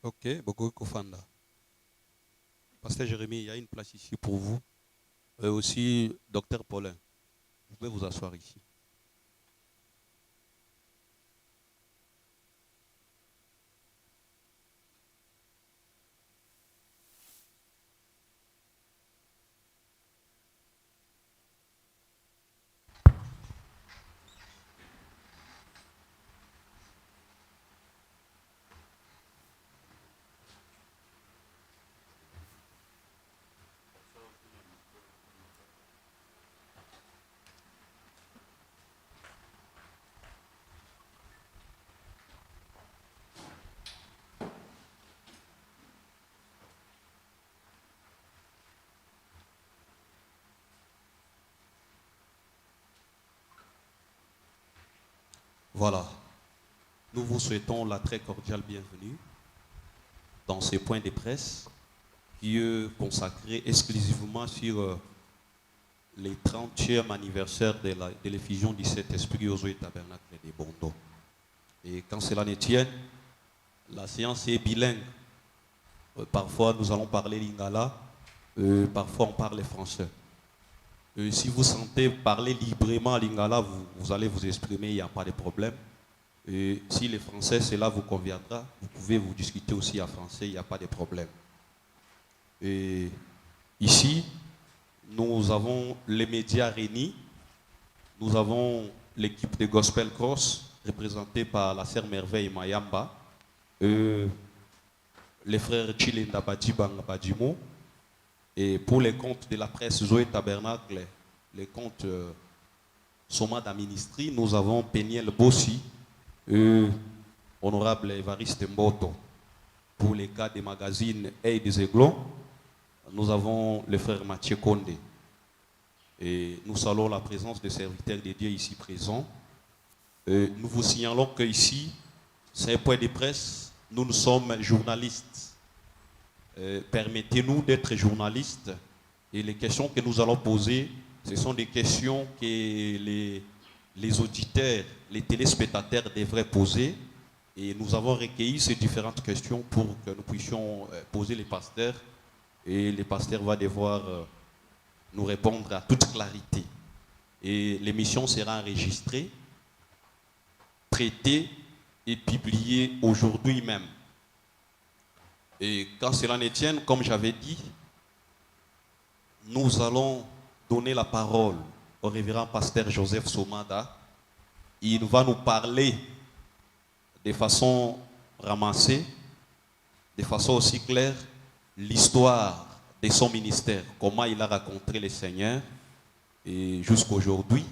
Ok, Bogo Kofanda. Pasteur Jérémie, il y a une place ici pour vous. Et aussi, docteur Paulin, vous pouvez vous asseoir ici. Voilà. Nous vous souhaitons la très cordiale bienvenue dans ces points de presse qui est consacré exclusivement sur les 30e anniversaire de l'effusion du Saint-Esprit aux Zoé Tabernacle des Bondo. Et quand cela ne tienne, la séance est bilingue. Parfois, nous allons parler lingala, parfois on parle français. Si vous sentez parler librement lingala, vous allez vous exprimer, il n'y a pas de problème. Et si le français, cela vous conviendra, vous pouvez vous discuter aussi en français, il n'y a pas de problème. Et ici, nous avons les médias réunis, nous avons l'équipe de Gospel Cross, représentée par la sœur Merveille Mayamba, les frères Chilinda Badjibang Badjimo, et pour les comptes de la presse Zoé Tabernacle, les comptes Somada Ministry, nous avons Peniel Bossi, honorable Evariste Mboto. Pour les cas des magazines et des Aiglons, nous avons le frère Mathieu Condé. Et nous saluons la présence des serviteurs de Dieu ici présents. Nous vous signalons que ici, c'est un point de presse, nous sommes journalistes. Permettez-nous d'être journalistes et les questions que nous allons poser, ce sont des questions que les auditeurs, les téléspectateurs devraient poser et nous avons recueilli ces différentes questions pour que nous puissions poser les pasteurs et les pasteurs vont devoir nous répondre à toute clarité. Et l'émission sera enregistrée, traitée et publiée aujourd'hui même. Et quand cela ne tienne, comme j'avais dit, nous allons donner la parole au révérend pasteur Joseph Somada. Il va nous parler de façon ramassée, de façon aussi claire, l'histoire de son ministère, comment il a rencontré le Seigneur et jusqu'à aujourd'hui.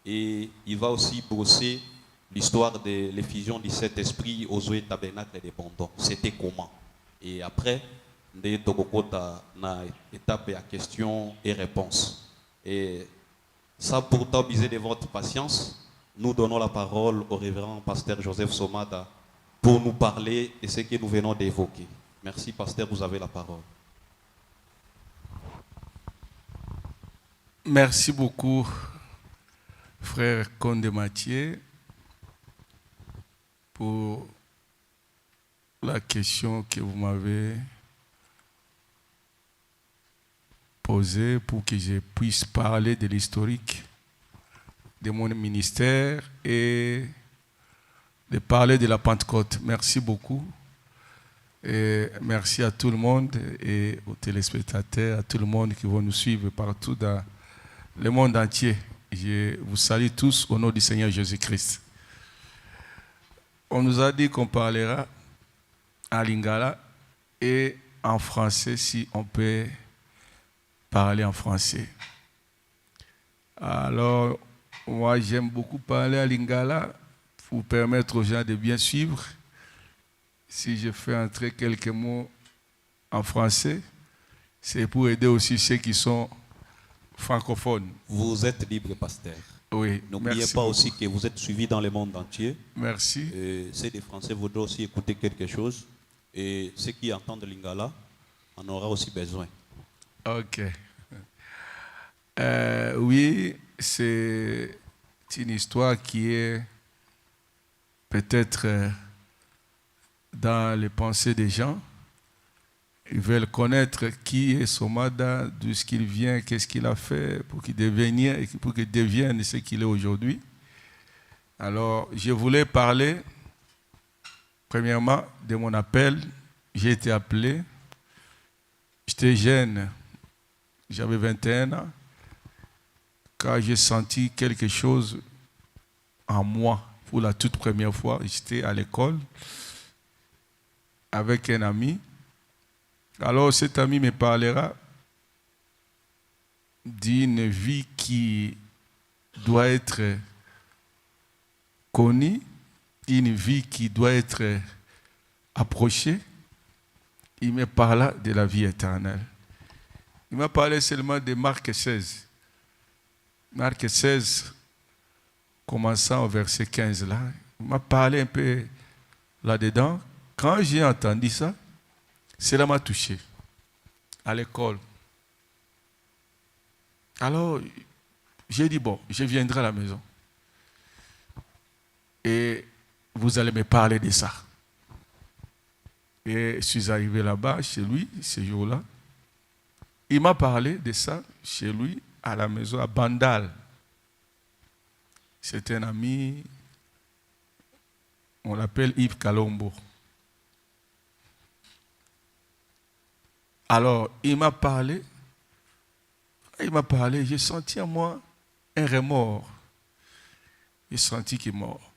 Et il va aussi brosser l'histoire de l'effusion du Saint-Esprit aux Zoé Tabernacle des Bondons. C'était comment? Et après, nous avons une étape à questions et réponses. Et ça, pour t'abuser de votre patience, nous donnons la parole au révérend pasteur Joseph Somada pour nous parler de ce que nous venons d'évoquer. Merci, pasteur, vous avez la parole. Merci beaucoup, frère Condé Mathieu, pour la question que vous m'avez posée pour que je puisse parler de l'historique de mon ministère et de parler de la Pentecôte. Merci beaucoup. Et merci à tout le monde et aux téléspectateurs, à tout le monde qui va nous suivre partout dans le monde entier. Je vous salue tous au nom du Seigneur Jésus-Christ. On nous a dit qu'on parlera en lingala et en français si on peut parler en français. Alors, moi j'aime beaucoup parler en lingala pour permettre aux gens de bien suivre. Si je fais entrer quelques mots en français, c'est pour aider aussi ceux qui sont francophones. Vous êtes libre, pasteur. Oui, n'oubliez pas aussi que vous êtes suivi dans le monde entier. Merci. Ceux des Français voudraient aussi écouter quelque chose. Et ceux qui entendent Lingala en aura aussi besoin. Ok. Oui, c'est une histoire qui est peut-être dans les pensées des gens. Ils veulent connaître qui est Somada, d'où ce qu'il vient, qu'est-ce qu'il a fait pour qu'il devienne ce qu'il est aujourd'hui. Alors, je voulais parler, premièrement, de mon appel. J'ai été appelé. J'étais jeune, j'avais 21 ans, quand j'ai senti quelque chose en moi pour la toute première fois. J'étais à l'école avec un ami. Alors cet ami me parlera d'une vie qui doit être connue, une vie qui doit être approchée. Il me parla de la vie éternelle. Il m'a parlé seulement de Marc 16. Marc 16, commençant au verset 15 là. Il m'a parlé un peu là-dedans. Quand j'ai entendu ça, cela m'a touché. À l'école. Alors, j'ai dit, bon, je viendrai à la maison. Et vous allez me parler de ça. Et je suis arrivé là-bas, chez lui, ce jour-là. Il m'a parlé de ça chez lui, à la maison, à Bandal. C'est un ami, on l'appelle Yves Kalombo. Alors, il m'a parlé, j'ai senti en moi un remords. J'ai senti qu'il est mort.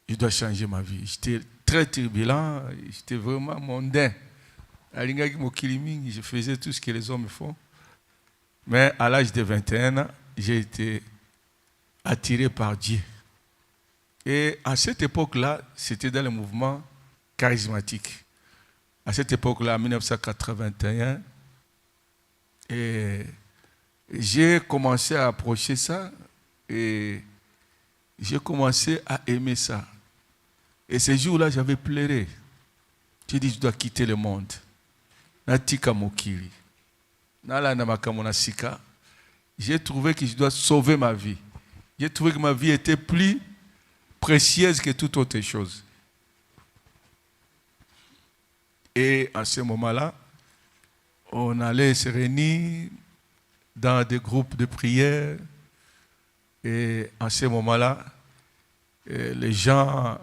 Je dois changer ma vie. J'étais très turbulent, j'étais vraiment mondain. Je faisais tout ce que les hommes font. Mais à l'âge de 21 ans, j'ai été attiré par Dieu. Et à cette époque-là, c'était dans le mouvement charismatique. À cette époque-là, en 1981, et j'ai commencé à approcher ça et j'ai commencé à aimer ça. Et ce jour-là, j'avais pleuré. J'ai dit, je dois quitter le monde. Natika Mokiri. J'ai trouvé que je dois sauver ma vie. J'ai trouvé que ma vie était plus précieuse que toute autre chose. Et à ce moment-là, on allait se réunir dans des groupes de prière. Et à ce moment-là, les gens,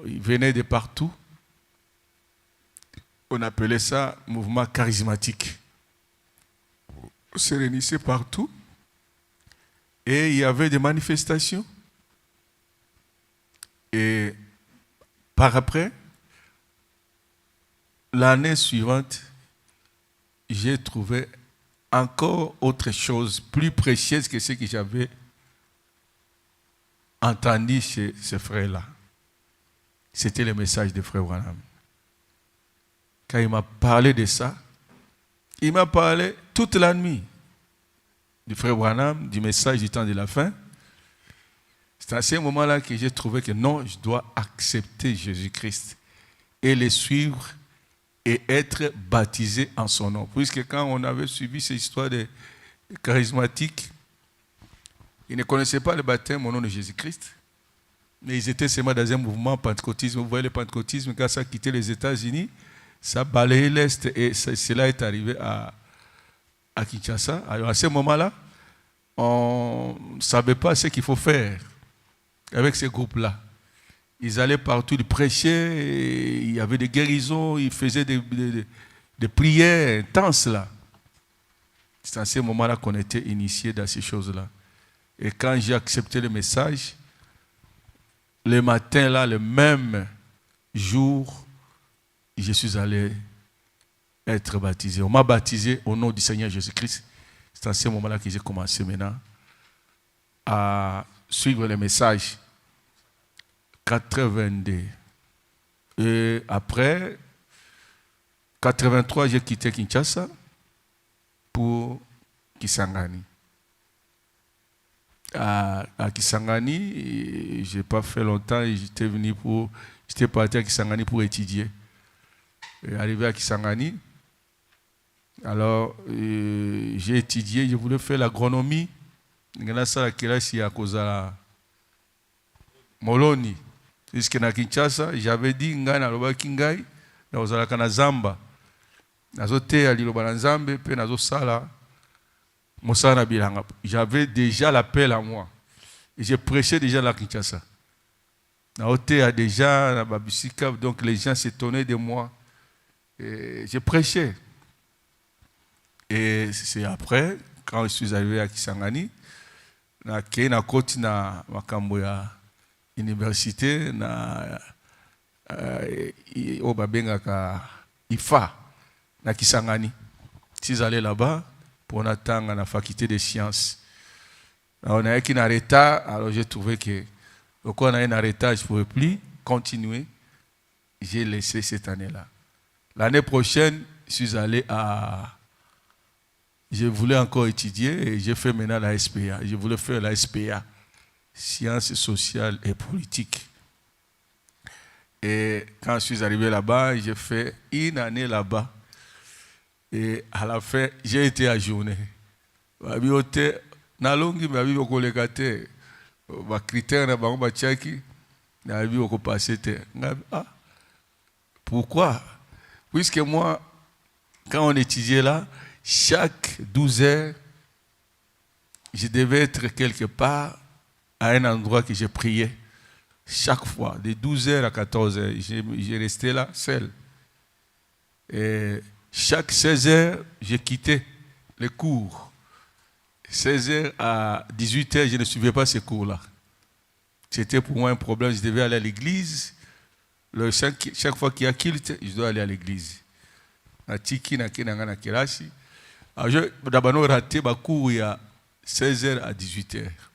ils venaient de partout. On appelait ça mouvement charismatique. On se réunissait partout. Et il y avait des manifestations. Et par après, l'année suivante, j'ai trouvé encore autre chose plus précieuse que ce que j'avais entendu chez ce frère-là. C'était le message de frère Branham. Quand il m'a parlé de ça, il m'a parlé toute la nuit du frère Branham, du message du temps de la fin. C'est à ce moment-là que j'ai trouvé que non, je dois accepter Jésus-Christ et le suivre et être baptisé en son nom. Puisque quand on avait suivi ces histoires de charismatiques, ils ne connaissaient pas le baptême au nom de Jésus-Christ, mais ils étaient seulement dans un mouvement pentecôtisme. Vous voyez, le pentecôtisme, quand ça a quitté les États-Unis, ça balayait l'Est et cela est arrivé à Kinshasa. Alors à ce moment-là, on ne savait pas ce qu'il faut faire avec ces groupes-là. Ils allaient partout, ils prêchaient, il y avait des guérisons, ils faisaient des prières intenses là. C'est à ce moment-là qu'on était initiés dans ces choses-là. Et quand j'ai accepté le message, le matin là, le même jour, je suis allé être baptisé. On m'a baptisé au nom du Seigneur Jésus-Christ. C'est à ce moment-là que j'ai commencé maintenant à suivre le message. 82. Et après, 83, j'ai quitté Kinshasa pour Kisangani. À Kisangani, je n'ai pas fait longtemps et j'étais parti à Kisangani pour étudier. Et arrivé à Kisangani, alors j'ai étudié, je voulais faire l'agronomie. Il y a ça qui est à cause de Moloni. Jusque na Kinshasa, j'avais dit ngai na loba kingai na ozalaka na zamba. Nazoteya liloba na Nzambe pe nazosala mosala na bilanga. J'avais déjà l'appel à moi. Et j'ai prêché déjà la Kinshasa. Naoteya déjà na babisika, donc les gens s'étonnaient de moi. Et j'ai prêché. Et c'est après, quand je suis arrivé à Kisangani, na koti na makambo ya université na o babengaka IFA na Kisangani. Si j'allais là-bas pour attendre la faculté des sciences. Alors, on a eu un retard, alors j'ai trouvé que quand on a eu un retard, je ne pouvais plus continuer. J'ai laissé cette année-là. L'année prochaine, je suis allé à... Je voulais encore étudier et j'ai fait maintenant la SPA. Je voulais faire la SPA, Sciences sociales et politiques. Et quand je suis arrivé là-bas, j'ai fait une année là-bas. Et à la fin, j'ai été ajourné. Nalongi babi okoleka te ba critère na bango ba tchaki na babi okopasser te. Ah, pourquoi? Puisque moi, quand on étudiait là, chaque 12 heures, je devais être quelque part à un endroit que je priais. Chaque fois, de 12 heures à 14 heures, j'ai resté là seul. Et chaque 16 heures, j'ai quitté les cours. 16 heures à 18 heures, je ne suivais pas ces cours-là. C'était pour moi un problème. Je devais aller à l'église. Chaque fois qu'il y a culte, je dois aller à l'église. Alors, je d'abord raté ma cours il y a 16 heures à 18 heures.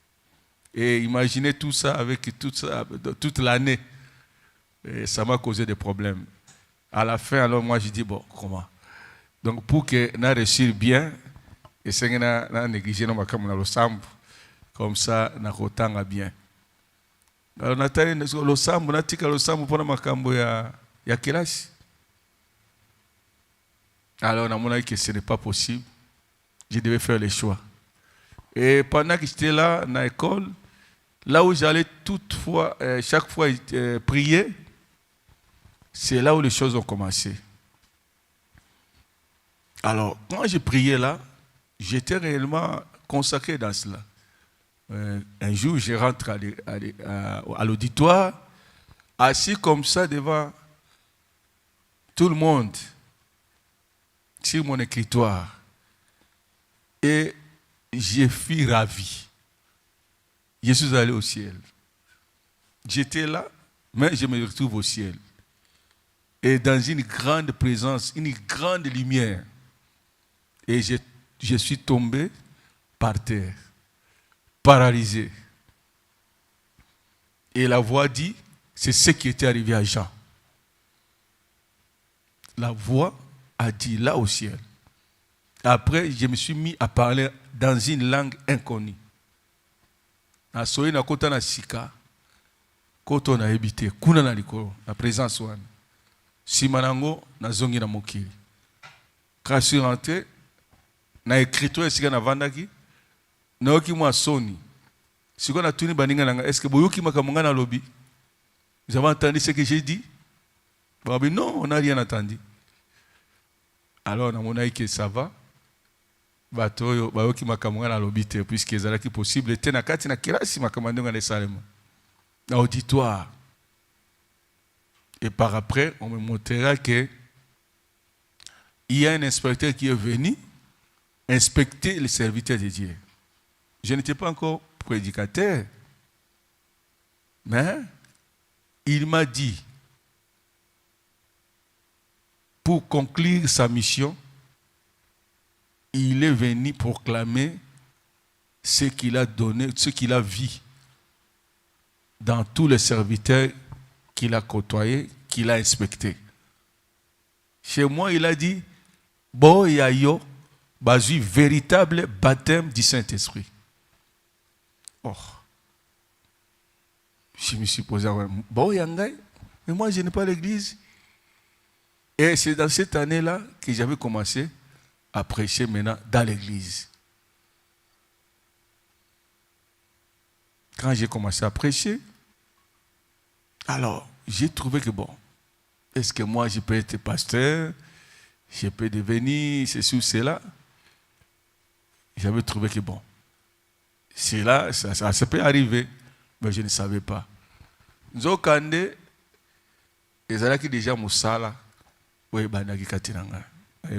Et imaginez tout ça avec toute l'année. Et ça m'a causé des problèmes. À la fin, alors moi, je dis, bon, comment? Donc, pour que nous réussissions bien, et c'est que nous négligeons le sambo, comme ça, nous rotanga bien. Alors, nous avons le sambo, nous avons le sambo pour makambo ya kelasi. Alors, on a dit que ce n'est pas possible. Je devais faire les choix. Et pendant que j'étais là, dans l'école, là où j'allais chaque fois prier, c'est là où les choses ont commencé. Alors, quand je priais là, j'étais réellement consacré dans cela. Un jour, je rentre à l'auditoire, assis comme ça devant tout le monde, sur mon écritoire. Et je fus ravi. Je suis allé au ciel. J'étais là, mais je me retrouve au ciel. Et dans une grande présence, une grande lumière. Et je suis tombé par terre, paralysé. Et la voix dit, c'est ce qui était arrivé à Jean. La voix a dit là au ciel. Après, je me suis mis à parler dans une langue inconnue. Na soye na kota na sika, koto na ebite, kuna na likolo, na présence wana. Simanango na zongi na mokili. Quand je suis rentré, na écriture sika na vandaki, na oki mwa soni. Siko na tuni baninga nanga, est-ce que boyoki makamunga na lobby? Vous avez entendu ce que j'ai dit? Non, on n'a rien entendu. Alors, on a dit que ça va. Batoyo, bayoki makamunga na lobby te, puisque ezalaki possible. Te na kati na kirasi makamandonga na salema. Na auditoire. Et par après, on me montrera que il y a un inspecteur qui est venu inspecter les serviteurs de Dieu. Je n'étais pas encore prédicateur, mais il m'a dit, pour conclure sa mission, il est venu proclamer ce qu'il a donné, ce qu'il a vu dans tous les serviteurs qu'il a côtoyés, qu'il a inspectés. Chez moi, il a dit, bon, il y a yo, basu véritable baptême du Saint-Esprit. Oh. Je me suis posé, bon, Yangai, mais moi, je n'ai pas l'église. Et c'est dans cette année-là que j'avais commencé à prêcher maintenant dans l'église. Quand j'ai commencé à prêcher, Alors, j'ai trouvé que bon, est-ce que moi je peux être pasteur, je peux devenir ceci ou cela? J'avais trouvé que bon, cela, ça peut arriver, mais je ne savais pas. Nzokande, ezalaki déjà musala, oui, bandaki katinanga,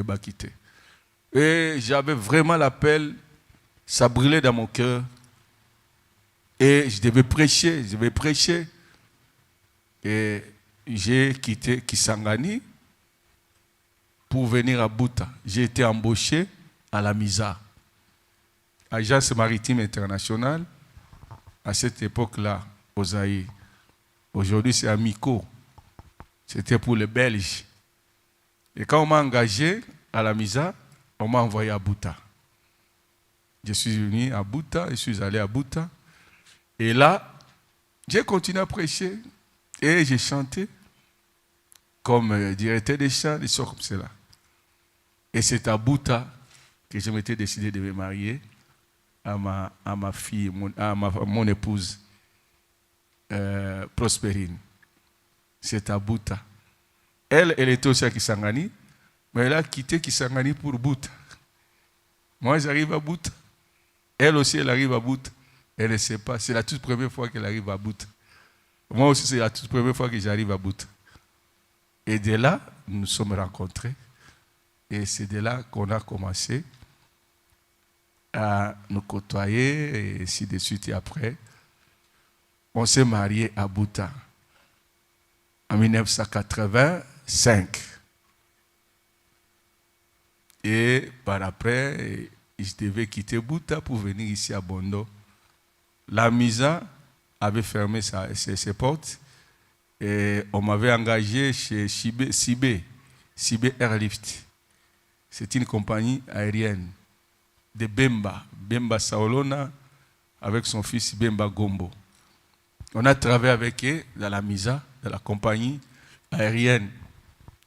bakité. Et j'avais vraiment l'appel, ça brûlait dans mon cœur. Et je devais prêcher. Et j'ai quitté Kisangani pour venir à Buta. J'ai été embauché à la MISA, Agence maritime internationale, à cette époque-là, au Zaïre. Aujourd'hui, c'est Amico. C'était pour les Belges. Et quand on m'a engagé à la MISA, on m'a envoyé à Buta. Je suis venu à Buta, je suis allé à Buta. Et là, j'ai continué à prêcher et j'ai chanté comme directeur des chants, des choses comme cela. Et c'est à Buta que je m'étais décidé de me marier à ma fille, à mon épouse, Prospérine. C'est à Buta. Elle était aussi à Kisangani, mais elle a quitté Kisangani pour Buta. Moi, j'arrive à Buta. Elle aussi, elle arrive à Buta. Elle ne sait pas. C'est la toute première fois qu'elle arrive à Buta. Moi aussi, c'est la toute première fois que j'arrive à Buta. Et de là, nous nous sommes rencontrés. Et c'est de là qu'on a commencé à nous côtoyer, et ainsi de suite. Et après, on s'est mariés à Buta en 1985. Et par après, je devais quitter Buta pour venir ici à Bondo. La MISA avait fermé ses portes et on m'avait engagé chez Sibé Airlift. C'est une compagnie aérienne de Bemba Saolona, avec son fils Bemba Gombo. On a travaillé avec eux dans la MISA, dans la compagnie aérienne.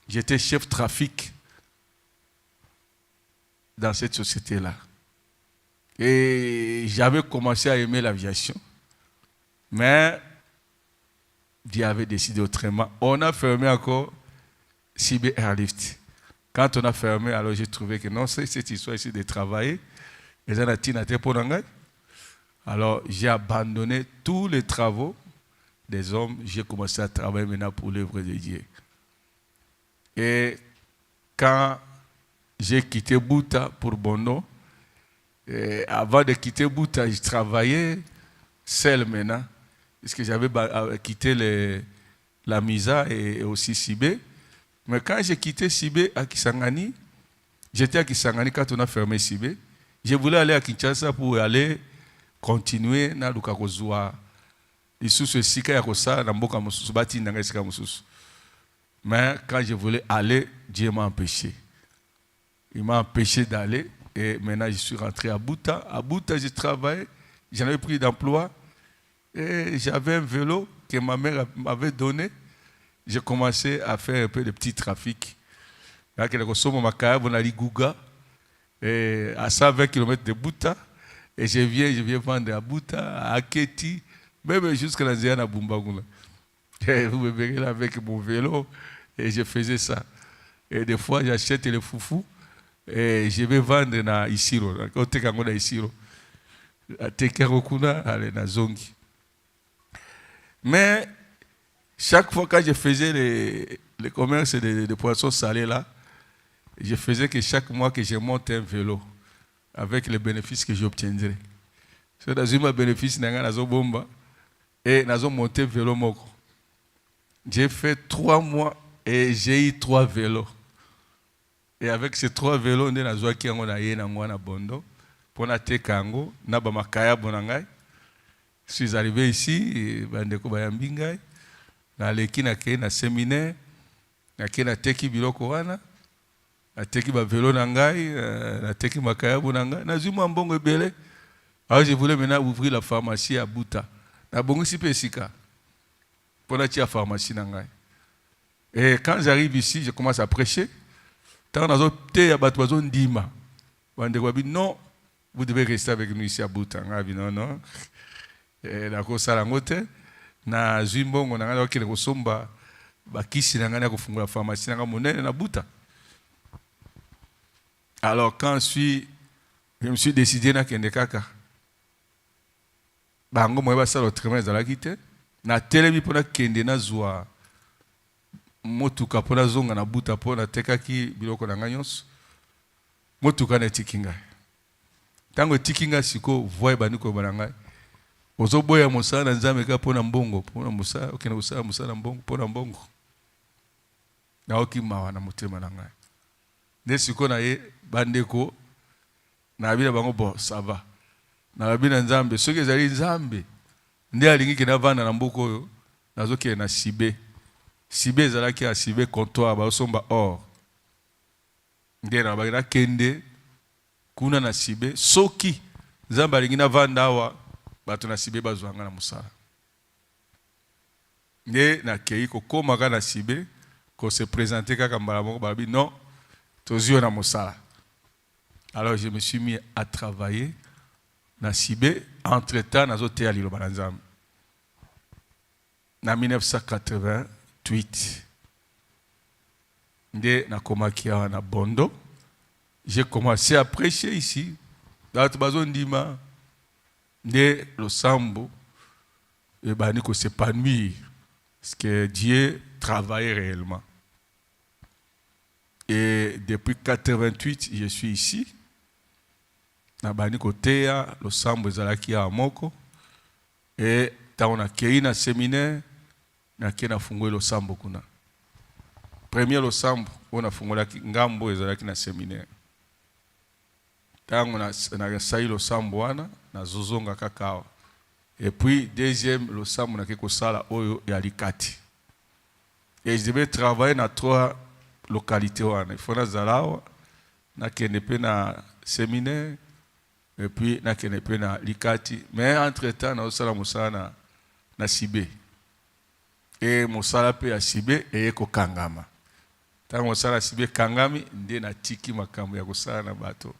J'étais chef trafic dans cette société-là. Et j'avais commencé à aimer l'aviation. Mais Dieu avait décidé autrement. On a fermé encore CB Airlift. Quand on a fermé, alors j'ai trouvé que non, c'est cette histoire ici de travailler. Alors j'ai abandonné tous les travaux des hommes. J'ai commencé à travailler maintenant pour l'œuvre de Dieu. Et quand j'ai quitté Buta pour Bono, et avant de quitter Buta, je travaillais seul maintenant, puisque j'avais quitté la MISA et aussi Sibé. Mais quand j'ai quitté Sibé à Kisangani, j'étais à Kisangani quand on a fermé Sibé. Je voulais aller à Kinshasa pour aller continuer dans le Kakozua. Mais quand je voulais aller, Dieu m'a empêché. Il m'a empêché d'aller. Et maintenant, je suis rentré à Buta. À Buta, j'ai travaillé. J'en avais pris d'emploi. Et j'avais un vélo que ma mère m'avait donné. J'ai commencé à faire un peu de petit trafic. Et à 120 km de Buta. Et je viens vendre à Buta, à Aketi, même jusqu'à la Zéana Bumbagula. Vous me verrez là avec mon vélo. Et je faisais ça. Et des fois, j'achète les foufous. Et je vais vendre na Isiro. Côté Kango na Isiro. À Tekerokuna, allez na Zongi. Mais chaque fois que je faisais les commerces de poissons salés là, je faisais que chaque mois que je monte un vélo avec les bénéfices que j'obtiendrais. C'est dans un bénéfice nazo bomba et nazo monté vélo moko. J'ai fait 3 mois et j'ai eu 3 vélos. Et avec ces 3 vélos, on est dans qui on a eu na Bondo pour na tekango na ba makaya bonangai. Je suis arrivé ici bandeko bayambingai na leki na ke na séminaire na ke na teki biloko wana na teki ba vélo na ngai na teki makaya bonangai na zuma mbongo ebele. Alors je voulais maintenant ouvrir la pharmacie à Buta. Na bongo si pesika pour la tia pharmacie na ngai. Et quand j'arrive ici, je commence à prêcher. Tant dans un thé à Batouazon Dima. Non, vous devez rester avec nous ici à Buta. Non. Et la cosa la motte. na zimbongo na ngana okende kosomba bakisi na ngana kufungula pharmacie na monene na buta. Alors quand je me suis décidé na kende kaka bango moyeba sala autrement ezalaki te na telemi mpona kende na zwa motuka mpona zonga na buta mpona tekaki biloko na nga nyonso motuka na etiki ngai ntango etiki ngai siko voi ebandi koyeba na ngai ozoboya mosala na nzambe kaka mpona mbongo mpona mosala okende kosala mosala mbongo mpona mbongo naoki mawa na motema na ngai nde siko na ye bandeko na bina bango bo ça va na bina nzambe soki ezali nzambe nde alingi kena vanda na mboka oyo nazokende na sibe sibe ezalaki ya sibe comptoir baosomba or nde na bakena kende kuna na sibe soki nzambe alingi na vanda awa bato na sibe bazwanga na mosala nde nakei kokoma kaka na sibe kose présenter kaka mbala moko balobi non tozwi na mosala. Alors je me suis mis à travailler na sibe entre-temps nazoteya liloba na nzambe. Na 1988 nde nakomaki awa na Bondo. J'ai commencé à prêcher ici. Bato bazondima nde losambo ebani ko s'épanouir parce que Dieu travaille réellement. Et depuis 88 je suis ici. Na bani koteya losambo ezalaki ya moko et tango na kei na séminaire na kei na fungoli losambo kuna. Premier losambo on a fungolaki ngambo ezalaki na séminaire. Tango na sai losambo wana na zozonga kakao. Et puis deuxième losambo na keko sala oyo ya likati. Et je devais travailler na 3 localités wana. Il faut na zalawa na kenepe na séminaire et puis na kenepe na likati. Mais entre-temps na osala musala na sibe. Et musala pe ya sibe eko kangama. Tango musala sibe kangami nde na tiki makambo ya kosala na bato.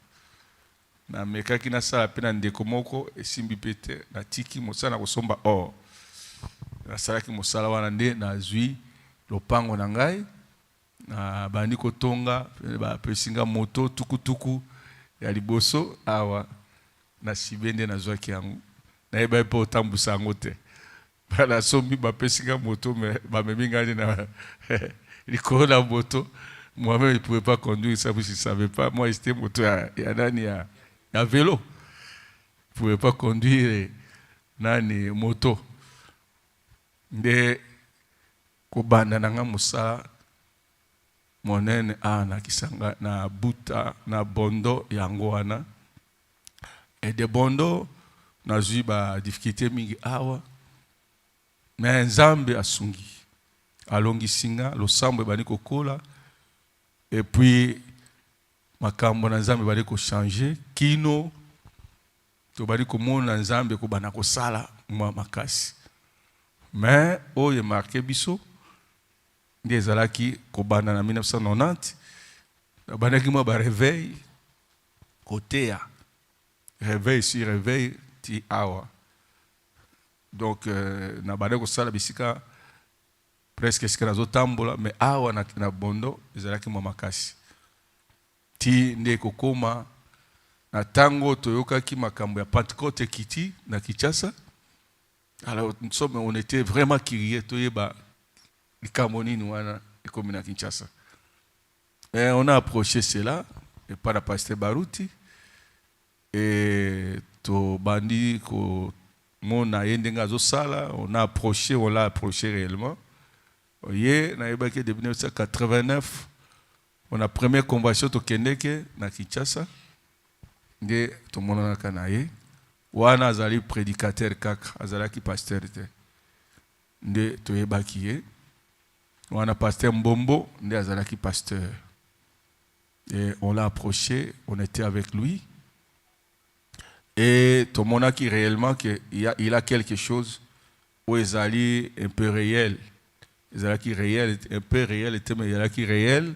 Na mekaki na sala pe na ndeko moko esimbi pete na tiki musala kosomba or. Na salaki musala wana nde na zwi lopango na ngai na bandi kotonga ba pesinga moto tukutuku ya liboso awa na sibende na zwaki yango na eba pe otambusa yango te bana sombi ba pesinga moto me ba memingani na likolo na moto moi-même je pouvais pas conduire ça parce que je savais pas moi c'était moto ya nani ya vélo je pouvais pas conduire nani moto nde kobanda nanga musala monene na kisanga na buta na Bondo yango wana et de Bondo na zwi ba difficulté mingi awa mais nzambe asungi alongi singa losambo bani kokola et puis makambo na nzambe bani ko changer kino to bani ko mona nzambe ko bana ko sala makasi mais oye marqué biso nde ezalaki kobanda na 1990 bandaki mwa ba réveil koteya réveil sur réveil ti awa donc na banda kosala bisika presque esika nazotambola mais awa na Bondo ezalaki mwa makasi ti nde kokoma na tango toyokaki makambo ya Pentecôte ekiti na Kinshasa. Alors on était vraiment curieux toyeba likamoni wana ekomi na Kinshasa. Et on a approché cela et par la pasteur Baruti et to bandi ko mona yendenga zo sala on l'a approché réellement. Oye na ebaki depuis 1989 on a première convention to kendeke na Kinshasa nde to mona na kanaye wana azali prédicateur kaka azalaki pasteur te nde to yebaki ye wana pasteur Mbombo nde azalaki pasteur et on l'a approché on était avec lui et to mona ki réellement que il a quelque chose où ezali un peu réel ezalaki réel un peu réel et mais ezalaki réel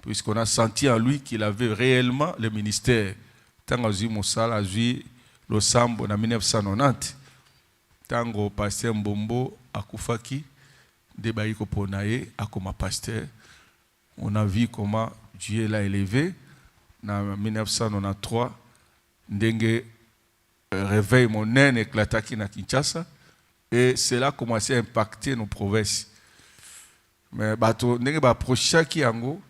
puisqu'on a senti en lui qu'il avait réellement le ministère tango azwi mosala azwi losambo na 1990 tango pasteur Mbombo akufaki nde baiko ponaye akoma pasteur. On a vu comment Dieu l'a élevé en 1993 ndenge réveil monene éclataki na Kinshasa et cela a commencé à impacter nos provinces. Mais bato ndenge ba approchaki yango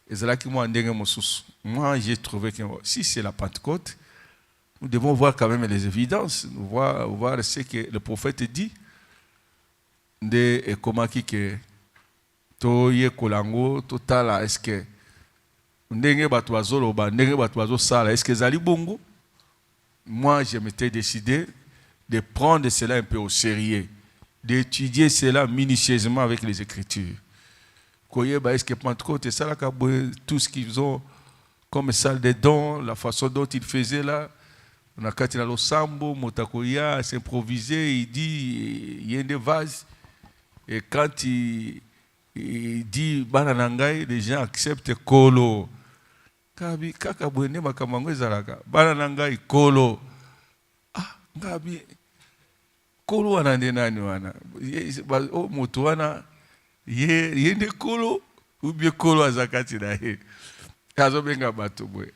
ezalaki moi ndenge mosusu. Moi j'ai trouvé que si c'est la Pentecôte, nous devons voir quand même les évidences, nous voir ce que le prophète dit. Nde ekomaki ke to ye kolango totala est-ce que ndenge bato bazoloba ndenge bato bazosala est-ce que zali bongo. Moi je m'étais décidé de prendre cela un peu au sérieux, d'étudier cela minutieusement avec les Écritures. Koyeba est-ce que Pentecôte et ça tout ce qu'ils ont comme salle des dons, la façon dont ils faisaient là. On a katina lo sambo motakoya s'improviser, il dit il y a des vases. Et quand il dit bananangai, les gens acceptent kolo. Kabi kaka bwene makamango ezalaka. Bananangai kolo. Ah, ngabi kolo wana nde nani wana. O moto wana yende kolo ou bien kolo azakati na ye. Kazo benga bato bwe.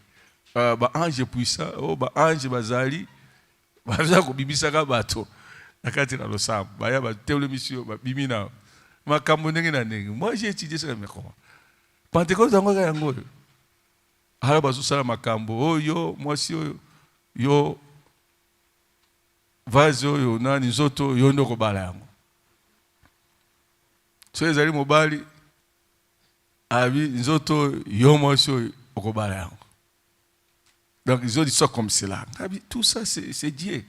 Ba ange puissant, ba ange bazali. Baza ko bibisaka bato. Nakati na losam baya ba tele mission ba bimina makambo ndenge na ndenge. Moi j'ai étudié ça mais comment Pentecôte zango ka yango ala bazo sala makambo oyo moi si yo vazo yo nani zoto yo ndoko bala yango so ezali mobali abi nzoto yo moi si okobala yango. Donc ils ont dit ça comme cela. Tout ça c'est Dieu.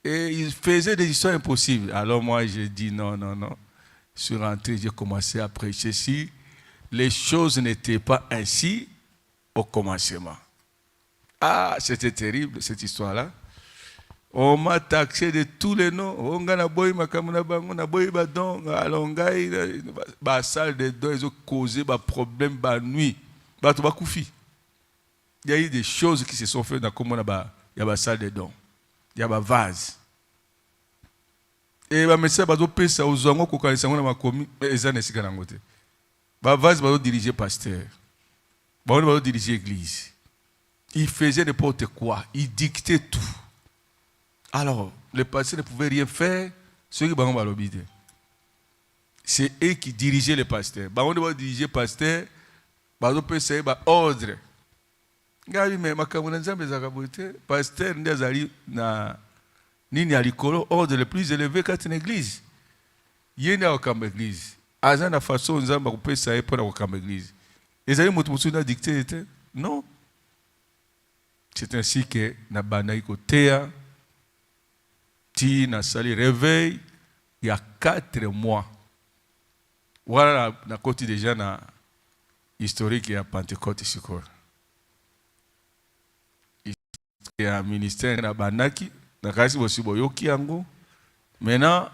Et il faisait des histoires impossibles. Alors moi, j'ai dit non. Je suis rentré, j'ai commencé à prêcher. Si les choses n'étaient pas ainsi au commencement. Ah, c'était terrible cette histoire-là. On m'a taxé de tous les noms. On a boy makamuna bango, na boy badon, alongai, ba salle de dons, ils ont causé ba problème ba nuit. Ba to ba koufi. Il y a eu des choses qui se sont faites dans comme on a il y a ba salle de dons. Il y a un vase. Et les médecins ont payé aux gens qui ont vase va diriger pasteur. Va diriger l'église. Il faisait n'importe quoi. Il dictait tout. Alors, les pasteurs ne pouvaient rien faire. Ceux qui ont l'obéir. C'est eux qui dirigeaient les pasteurs. Ils vont diriger les pasteurs. Ils vont payer ordre. Ngabi me makamuna nzambe zakabote pasteur ndazali na nini alikolo ordre le plus élevé quand une église yena okamba église azana façon nzamba kupesa epo na okamba église ezali mutu musu na dicté non. C'est ainsi que na bana ikotea ti na sali réveil il y a 4 mois voilà na côté déjà na historique ya Pentecôte sikora. Il y a un ministère na banaki na kasi bosibo yoki yango. Maintenant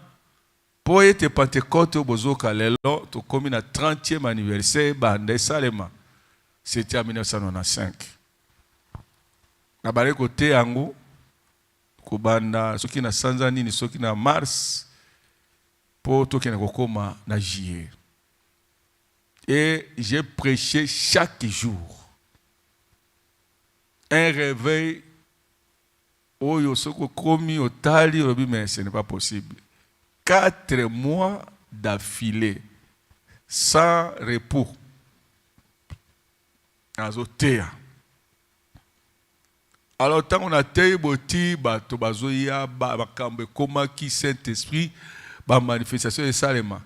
pour être Pentecôte bozoka lelo to komi na 30e anniversaire bande salema. C'était en 1995. Na bare côté yango kubanda soki na sanza nini soki na mars pour to kena kokoma na juillet. Et j'ai prêché chaque jour. Un réveil. Oyo soko komi otali obi mais ce n'est pas possible. 4 mois d'affilée sans repos. Azotea. Alors tant on a tei boti bato bazoya ba kambe koma ki Saint-Esprit ba manifestation de salema.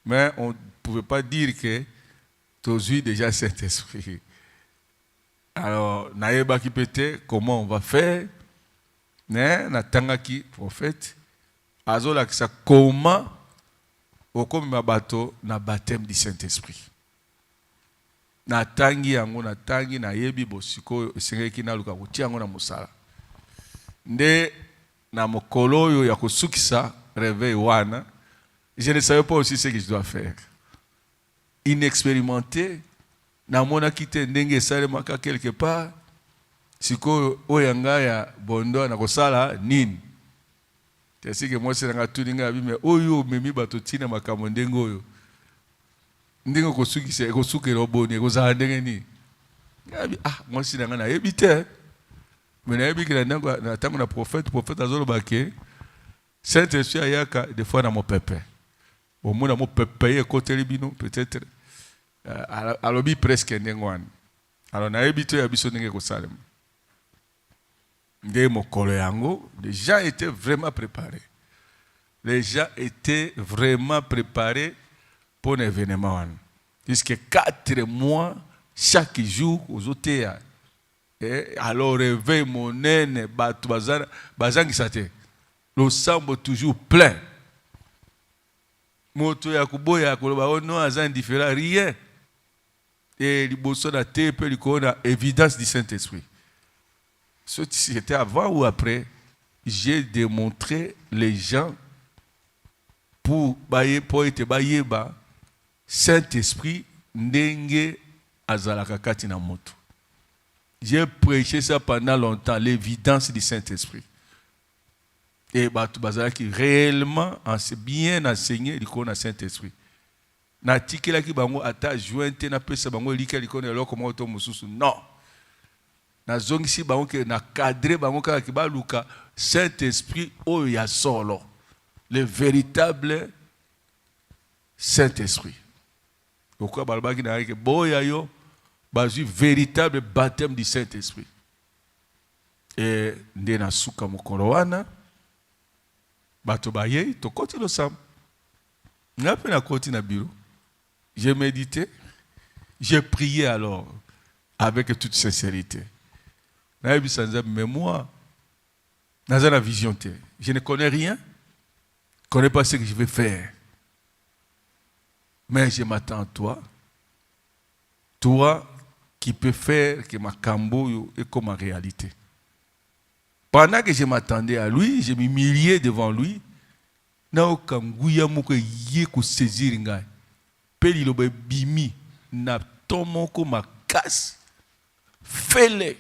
Mais on ne pouvait pas dire que tu as déjà Saint-Esprit. Alors naeba ki pete comment on va faire? Na tangaki prophète azola kisa comment okomi mabato na baptême du Saint-Esprit. Na tangi yango na tangi na yebi bosiko esengeki na luka kutia yango na musala. Nde na mokolo yo ya kosukisa réveil wana, je ne savais pas aussi ce que je dois faire. Inexpérimenté, na mona kite ndenge salema ka quelque part. Siko oyanga ya bondo na kosala nini Tu sais que moi c'est dans tout dinga mais oyo memi bato tina makambo ndengo oyo. Ndengo kosuki se kosuki roboni kozala ndenge ni. Moi c'est dans na ebite. Mais na ebi kila na tango na prophète azolo baké. Saint-Esprit ayaka des fois na mo pepe. Au moins na mo pepe côté libino peut-être alobi presque ndengwan. Alors na ebite ya biso ndenge ko salem. Les gens étaient vraiment préparés. Les gens étaient vraiment préparés pour l'événement. Jusqu'à 4 mois, chaque jour, aux hôtels. Alors, réveil, mon nène, bazan qui s'était. Le semble toujours plein. Moto ya kuboya, koloba, non, azan indifférent, rien. Et les bossons à TP, il évidence du Saint-Esprit. C'était avant ou après, j'ai démontré les gens pour être bayeba Saint-Esprit ndenge azalaka kati na moto. J'ai prêché ça pendant longtemps, l'évidence du Saint-Esprit. Et batu bazala qui réellement bien enseigné l'icône Saint-Esprit. Na tikela ki bango ata jointe na pesa bango lika l'icône eloko mo to mususu. Non. Na zongisi bango ke na cadre bango kaka ki baluka Saint-Esprit oyo ya solo, le véritable Saint-Esprit. Pourquoi balbaki na ke boya yo bazu véritable baptême du Saint-Esprit. Et nde na suka mokolo wana bato baye to koti lo sam. Ngape na koti na bureau. J'ai médité, j'ai prié alors avec toute sincérité. Mais moi, dans la vision, je ne connais rien, je ne connais pas ce que je vais faire. Mais je m'attends à toi. Toi qui peux faire que ma cambo est comme ma réalité. Pendant que je m'attendais à lui, je m'humiliais devant lui. Na okangouya moko yé ko saisir ngai. Peli lobe bimi na tomoko makasi. Fais-le.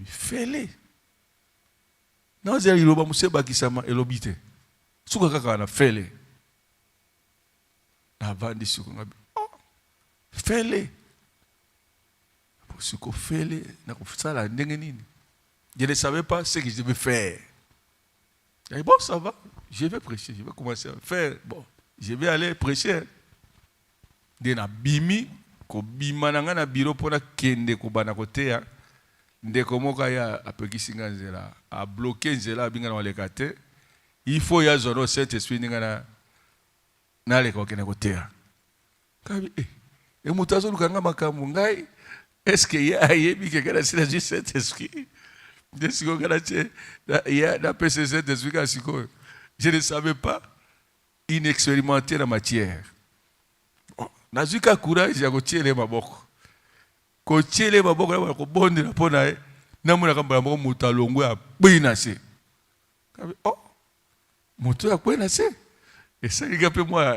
Fais-le. Non, c'est il loba museba kisama elobite. Suka kaka na fais-le. Avant de suka ngabi. Fais-le. Pour ce qu'on fait-le, na ko sala ndenge nini. Je ne savais pas ce que je devais faire. Et bon, ça va, je vais prêcher, je vais commencer à faire. Bon, je vais aller prêcher. Dena bimi, ko bimananga na biro pona kende ko bana kotea. Ndeko moka ya apekisinga nzela, a bloquer nzela binga na walekate. Il faut ya zono Saint-Esprit ninga na leka kene kotea. Kabi e mutazo lukanga makambo ngai. Est-ce que ya yebi ke kana sina du Saint-Esprit? Je ne savais pas inexpérimenté la matière. Je n'ai pas courage de tirer les maboko. Quand tirer les maboko, je vais bondir la ponaille. Je vais faire un moutalongo à Bénassé. Oh, moutalongo à Bénassé. Et ça, il y a peu moi.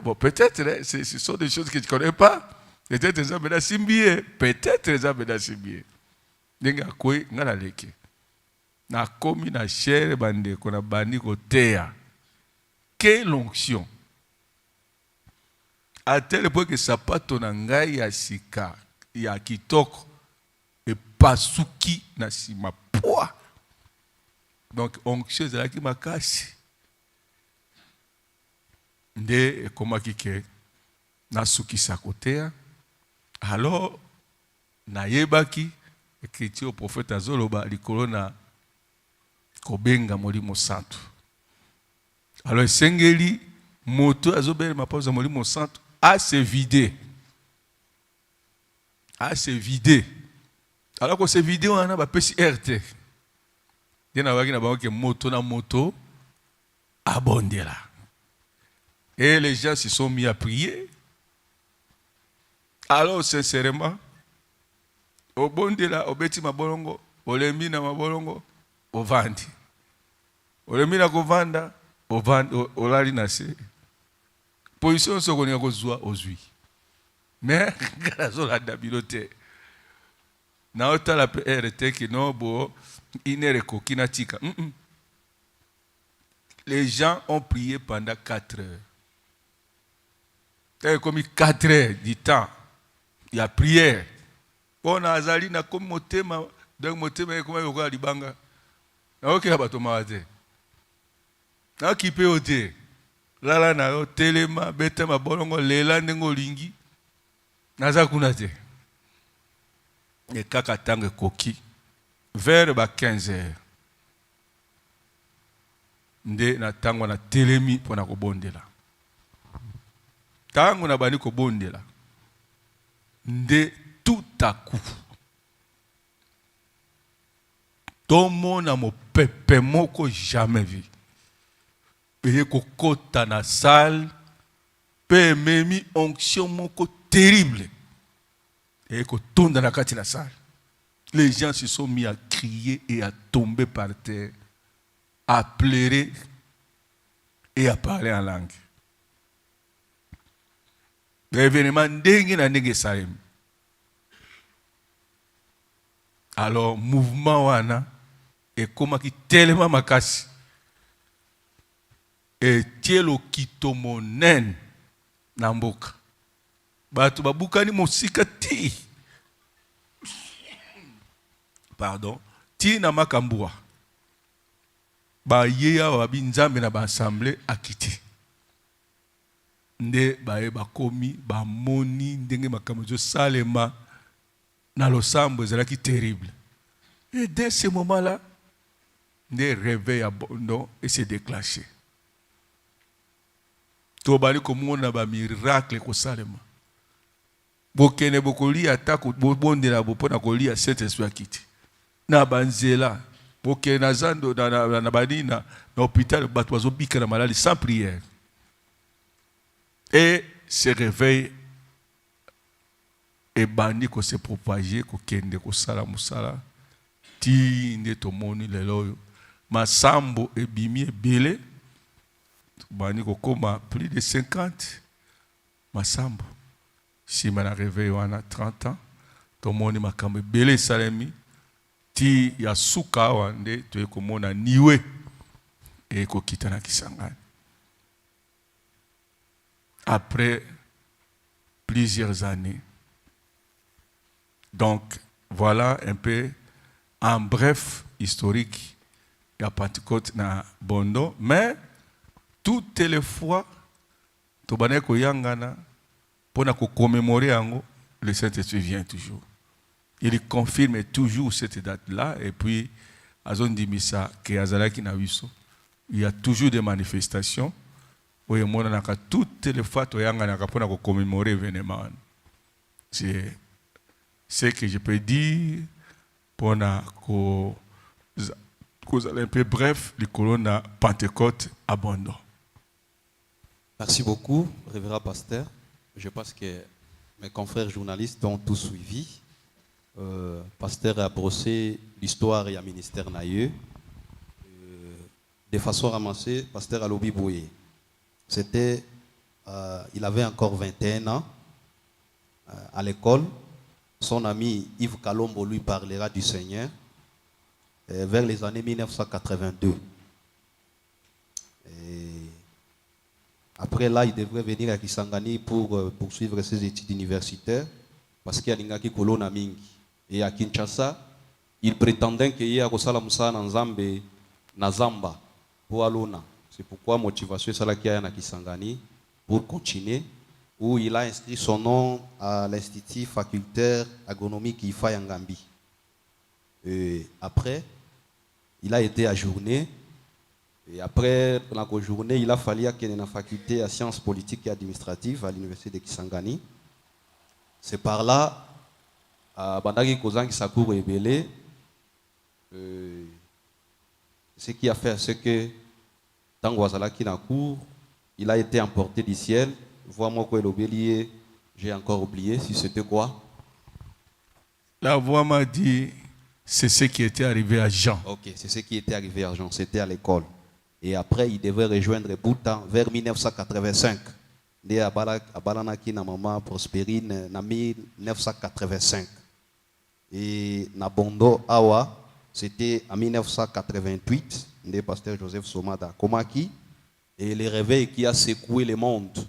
Bon, peut-être, ce sont des choses que tu ne connais pas. Peut-être les hommes simbié. Peut-être les hommes simbié. Nenga kwe ngala leke na komi na chere bande kona bandi kotea quelle onction à tel point que sapato na ngai ya sika ya kitoko e pasuki na sima poa. Donc onction ezalaki makasi nde ekomaki ke nasukisa kotea. Alors nayebaki écriture au prophète Azoloba likolona kobenga molimo santo. Alors sengeli moto azobele mapoza molimo santo a se vider. A se vider. Alors que se vider on a ba pesi RT. Dina waki na ba ke moto na moto abondela. Et les gens se sont mis à prier. Alors sincèrement obondela obeti mabolongo olembi na mabolongo ovandi olembi na kovanda ovandi olali na se position soko ni kozwa ozwi mais ngala zola da bilote naota la RT qui non bo inereko kinatika. Les gens ont prié pendant 4 heures. Il y a comme 4 heures du temps. Il y a prière. On a azali na comme motema, donc motema comme yoka libanga. Na oke abato mawate. Na kipe ote. Lala na yo telema beta mabolongo lela ndengo lingi. Naza kuna te. Et kaka tangue koki. Vers 15 heures. Nde na tango na telemi pona kobondela. Tango na bani kobondela. Nde tout à coup. Tomo na mo pepe moko jamais vu. Peye kokota na salle. Pe memi onction moko terrible. Et kotonda na kati na salle. Les gens se sont mis à crier et à tomber par terre, à pleurer et à parler en langue. L'événement ndenge na ndenge salem. Alors mouvement wana et comment qui tellement makasi et tielo kitomonen na mboka. Batu babukani mosika ti. Pardon, ti na makambua. Ba yeya wa binzambe na ba assemblée akiti. Nde ba komi ba moni ndenge makambo jo salema na losambo ezalaki terrible. Et dès ce moment-là, nde réveil abondant et se déclenché. To bali komona ba miracle ko salema. Bokene bokoli atako bondela bopona kolia Saint-Esprit akiti. Na banzela bokene na zando na badina na hôpital bato bazobika na malali sans prière. Et ce réveil et bandi ko se propager ko kende ko sala musala ti nde to moni lelo masambo e bimi ebele bandi ko koma plus de 50 masambo si mana réveil wana 30 ans to moni makambo ebele salemi ti ya suka wande to ekomona niwe e ko kitana Kisangani. Après plusieurs années. Donc, voilà un peu, en bref, historique, il y a Pentecôte na Bondo, mais toutes les fois, Tobane ko yangana, pour commémorer, le Saint-Esprit vient toujours. Il confirme toujours cette date-là, et puis, à zone dimisa, il y a toujours des manifestations. Toutes les fois, pour commémorer l'événement. C'est ce que je peux dire pour un peu bref, le colonne Pentecôte abondant. Merci beaucoup, révérend pasteur. Je pense que mes confrères journalistes ont tout suivi. Pasteur a brossé l'histoire et le ministère naïeux. De façon ramassée, pasteur Alobi Bouye. C'était, il avait encore 21 ans à l'école. Son ami Yves Kalombo lui parlera du Seigneur vers les années 1982. Et après là, il devrait venir à Kisangani pour poursuivre ses études universitaires parce qu'il y a Lingaki Kolona Mingi. Et à Kinshasa, il prétendait qu'il y a Kosala Moussa Nzambe Nazamba pour Alona. C'est pourquoi motivation Salakia na Kisangani pour continuer, où il a inscrit son nom à l'Institut facultaire agronomique IFA Yangambi. Et après, il a été ajourné. Et après la journée, il a fallu qu'il y ait une faculté à sciences politiques et administratives à l'université de Kisangani. C'est par là, à Bandagi Kozangi Sakour et Belé, ce qui a fait, c'est que il a été emporté du ciel. Vois-moi quoi l'obélier, j'ai encore oublié si c'était quoi. La voix m'a dit, c'est ce qui était arrivé à Jean. Ok, c'est ce qui était arrivé à Jean, c'était à l'école. Et après, il devait rejoindre Boutan vers 1985. Il a Balanaki na maman Prospérine en 1985. Et Nabondo Awa, c'était en 1988, le pasteur Joseph Somada Komaki, et le réveil qui a secoué le monde.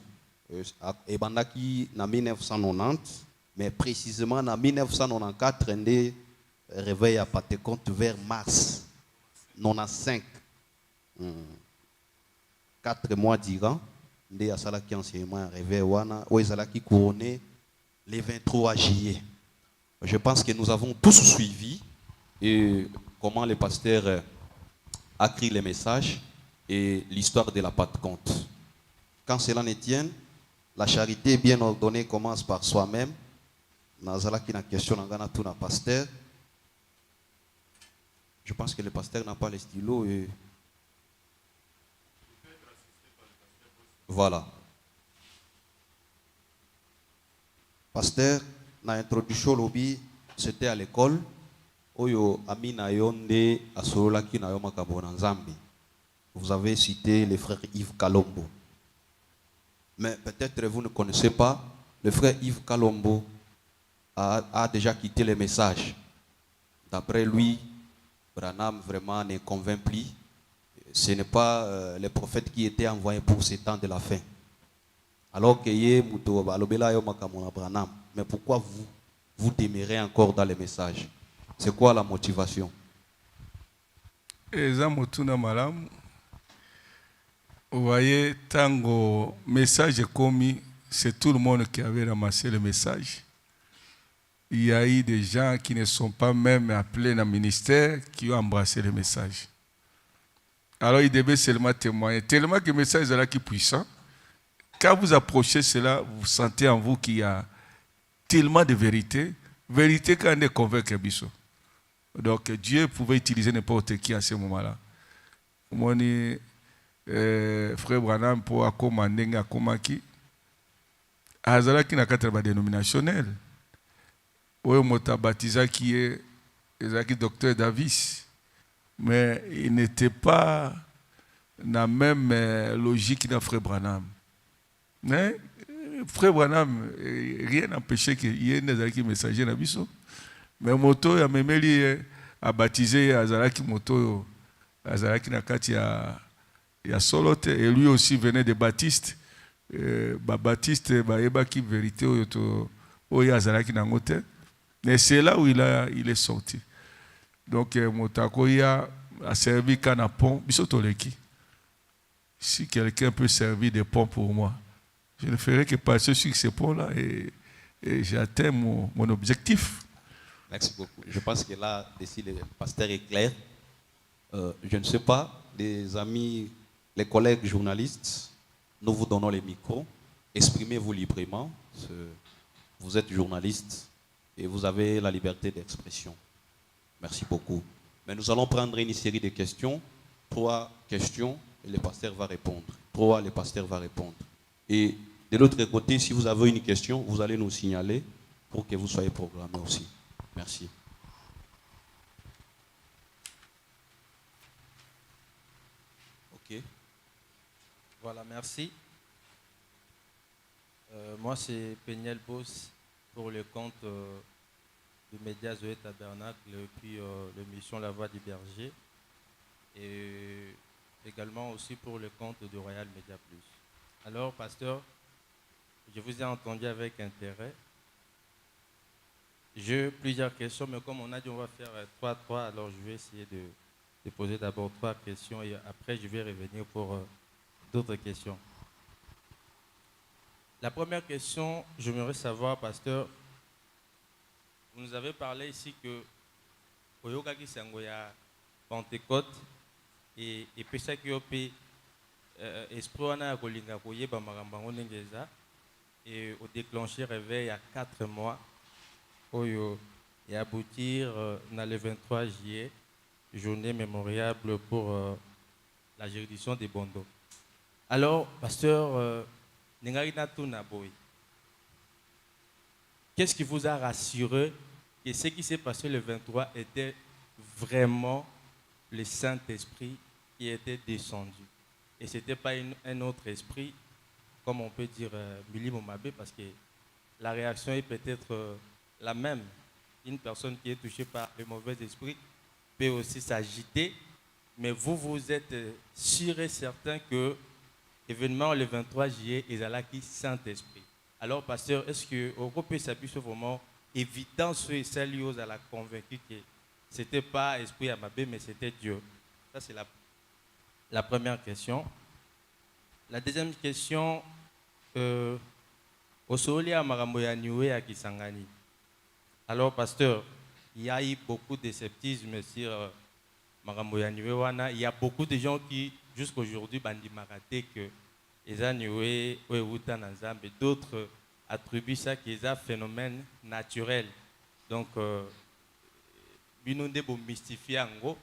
Et bandaki en 1990, mais précisément en 1994, le réveil a paté compte vers mars 95. 4 mois durant, nde asalaki enseignement réveil wana o ezalaki couronné le 23 juillet. Je pense que nous avons tous suivi et comment le pasteur a écrit les messages et l'histoire de la Pentecôte. Quand cela ne tienne, la charité bien ordonnée commence par soi-même. Nazalaki na question ngana tout na pasteur. Je pense que le pasteur n'a pas le stylo et voilà. Pasteur, na introduction lobby, c'était à l'école. Oyo Amina Yonde Asolaki na Yoma Kabonanzambi. Vous avez cité le frère Yves Kalombo. Mais peut-être vous ne connaissez pas, le frère Yves Kalombo a déjà quitté le message. D'après lui, Branham vraiment ne convainc plus. Ce n'est pas le prophète qui était envoyé pour ces temps de la fin. Alors que mais pourquoi vous demeurez encore dans les messages? C'est quoi la motivation? Vous voyez, tango message est commis, c'est tout le monde qui avait ramassé le message. Il y a eu des gens qui ne sont pas même appelés dans le ministère qui ont embrassé le message. Alors il devait seulement témoigner. Tellement que le message est là qui est puissant. Quand vous approchez cela, vous sentez en vous qu'il y a tellement de vérité. Vérité quand on est convaincu. Donc Dieu pouvait utiliser n'importe qui à ce moment-là. Mon frère Branham pour commander à Komaki. Azala qui n'a qu'à travailler dénominationnel. Oui, mota baptisé qui est docteur Davis. Mais il n'était pas dans la même logique que frère Branham. Mais frère Branham, rien n'empêchait qu'il y ait des messagers dans Bisso. Mais moto a même a baptisé Azalaki moto Azalaki nakati ya solote et lui aussi venait de Baptiste. Baptiste baeba qui vérité oyo Azalaki nangote. Mais c'est là où il est sorti. Donc motako a servi kana pont biso toleki. Si quelqu'un peut servir de pont pour moi, je ne ferai que passer sur ce pont-là et j'atteins mon objectif. Merci beaucoup. Je pense que là, ici, le pasteur est clair. Je ne sais pas, les amis, les collègues journalistes, nous vous donnons les micros. Exprimez-vous librement. Vous êtes journaliste et vous avez la liberté d'expression. Merci beaucoup. Mais nous allons prendre une série de questions. 3 questions et le pasteur va répondre. 3, le pasteur va répondre. Et de l'autre côté, si vous avez une question, vous allez nous signaler pour que vous soyez programmés aussi. Merci. Ok. Voilà, merci. Moi, c'est Peniel Boss pour le compte de Médias Zoé Tabernacle, puis l'émission La Voix du Berger, et également aussi pour le compte de Royal Media Plus. Alors, pasteur, je vous ai entendu avec intérêt. J'ai plusieurs questions, mais comme on a dit on va faire 3-3, alors je vais essayer de poser d'abord 3 questions et après je vais revenir pour d'autres questions. La première question, j'aimerais savoir, pasteur, vous nous avez parlé ici que Oyokaki Sangoya Pentecôte et Pesaki Ope Esproana Kolinga Koye Bamarambango Nengeza et au déclencher réveil à 4 mois. Et aboutir dans le 23 juillet, journée mémoriable pour la juridiction des Bondo. Alors, pasteur, qu'est-ce qui vous a rassuré que ce qui s'est passé le 23 était vraiment le Saint-Esprit qui était descendu? Et ce n'était pas un autre esprit, comme on peut dire Mili Momabé, parce que la réaction est peut-être la même une personne qui est touchée par le mauvais esprit peut aussi s'agiter. Mais vous, vous êtes sûr et certain que l'événement le 23 juillet est là qui Saint-Esprit. Alors, pasteur, est-ce que au groupe s'appuie sur vraiment évident sur celle qui a convaincu que ce n'était pas Esprit Amabé, mais c'était Dieu? Ça, c'est la première question. La deuxième question, au Solia Maramoya Niwe à Kisangani. Alors, pasteur, il y a eu beaucoup de scepticisme sur Maramoya Niwe Wana. Il y a beaucoup de gens qui, jusqu'à aujourd'hui, bandi maraté que Niwe Outa Nanzambe, d'autres attribuent ça qu'ils un phénomène naturel. Donc, binonde bo mystifier en gros,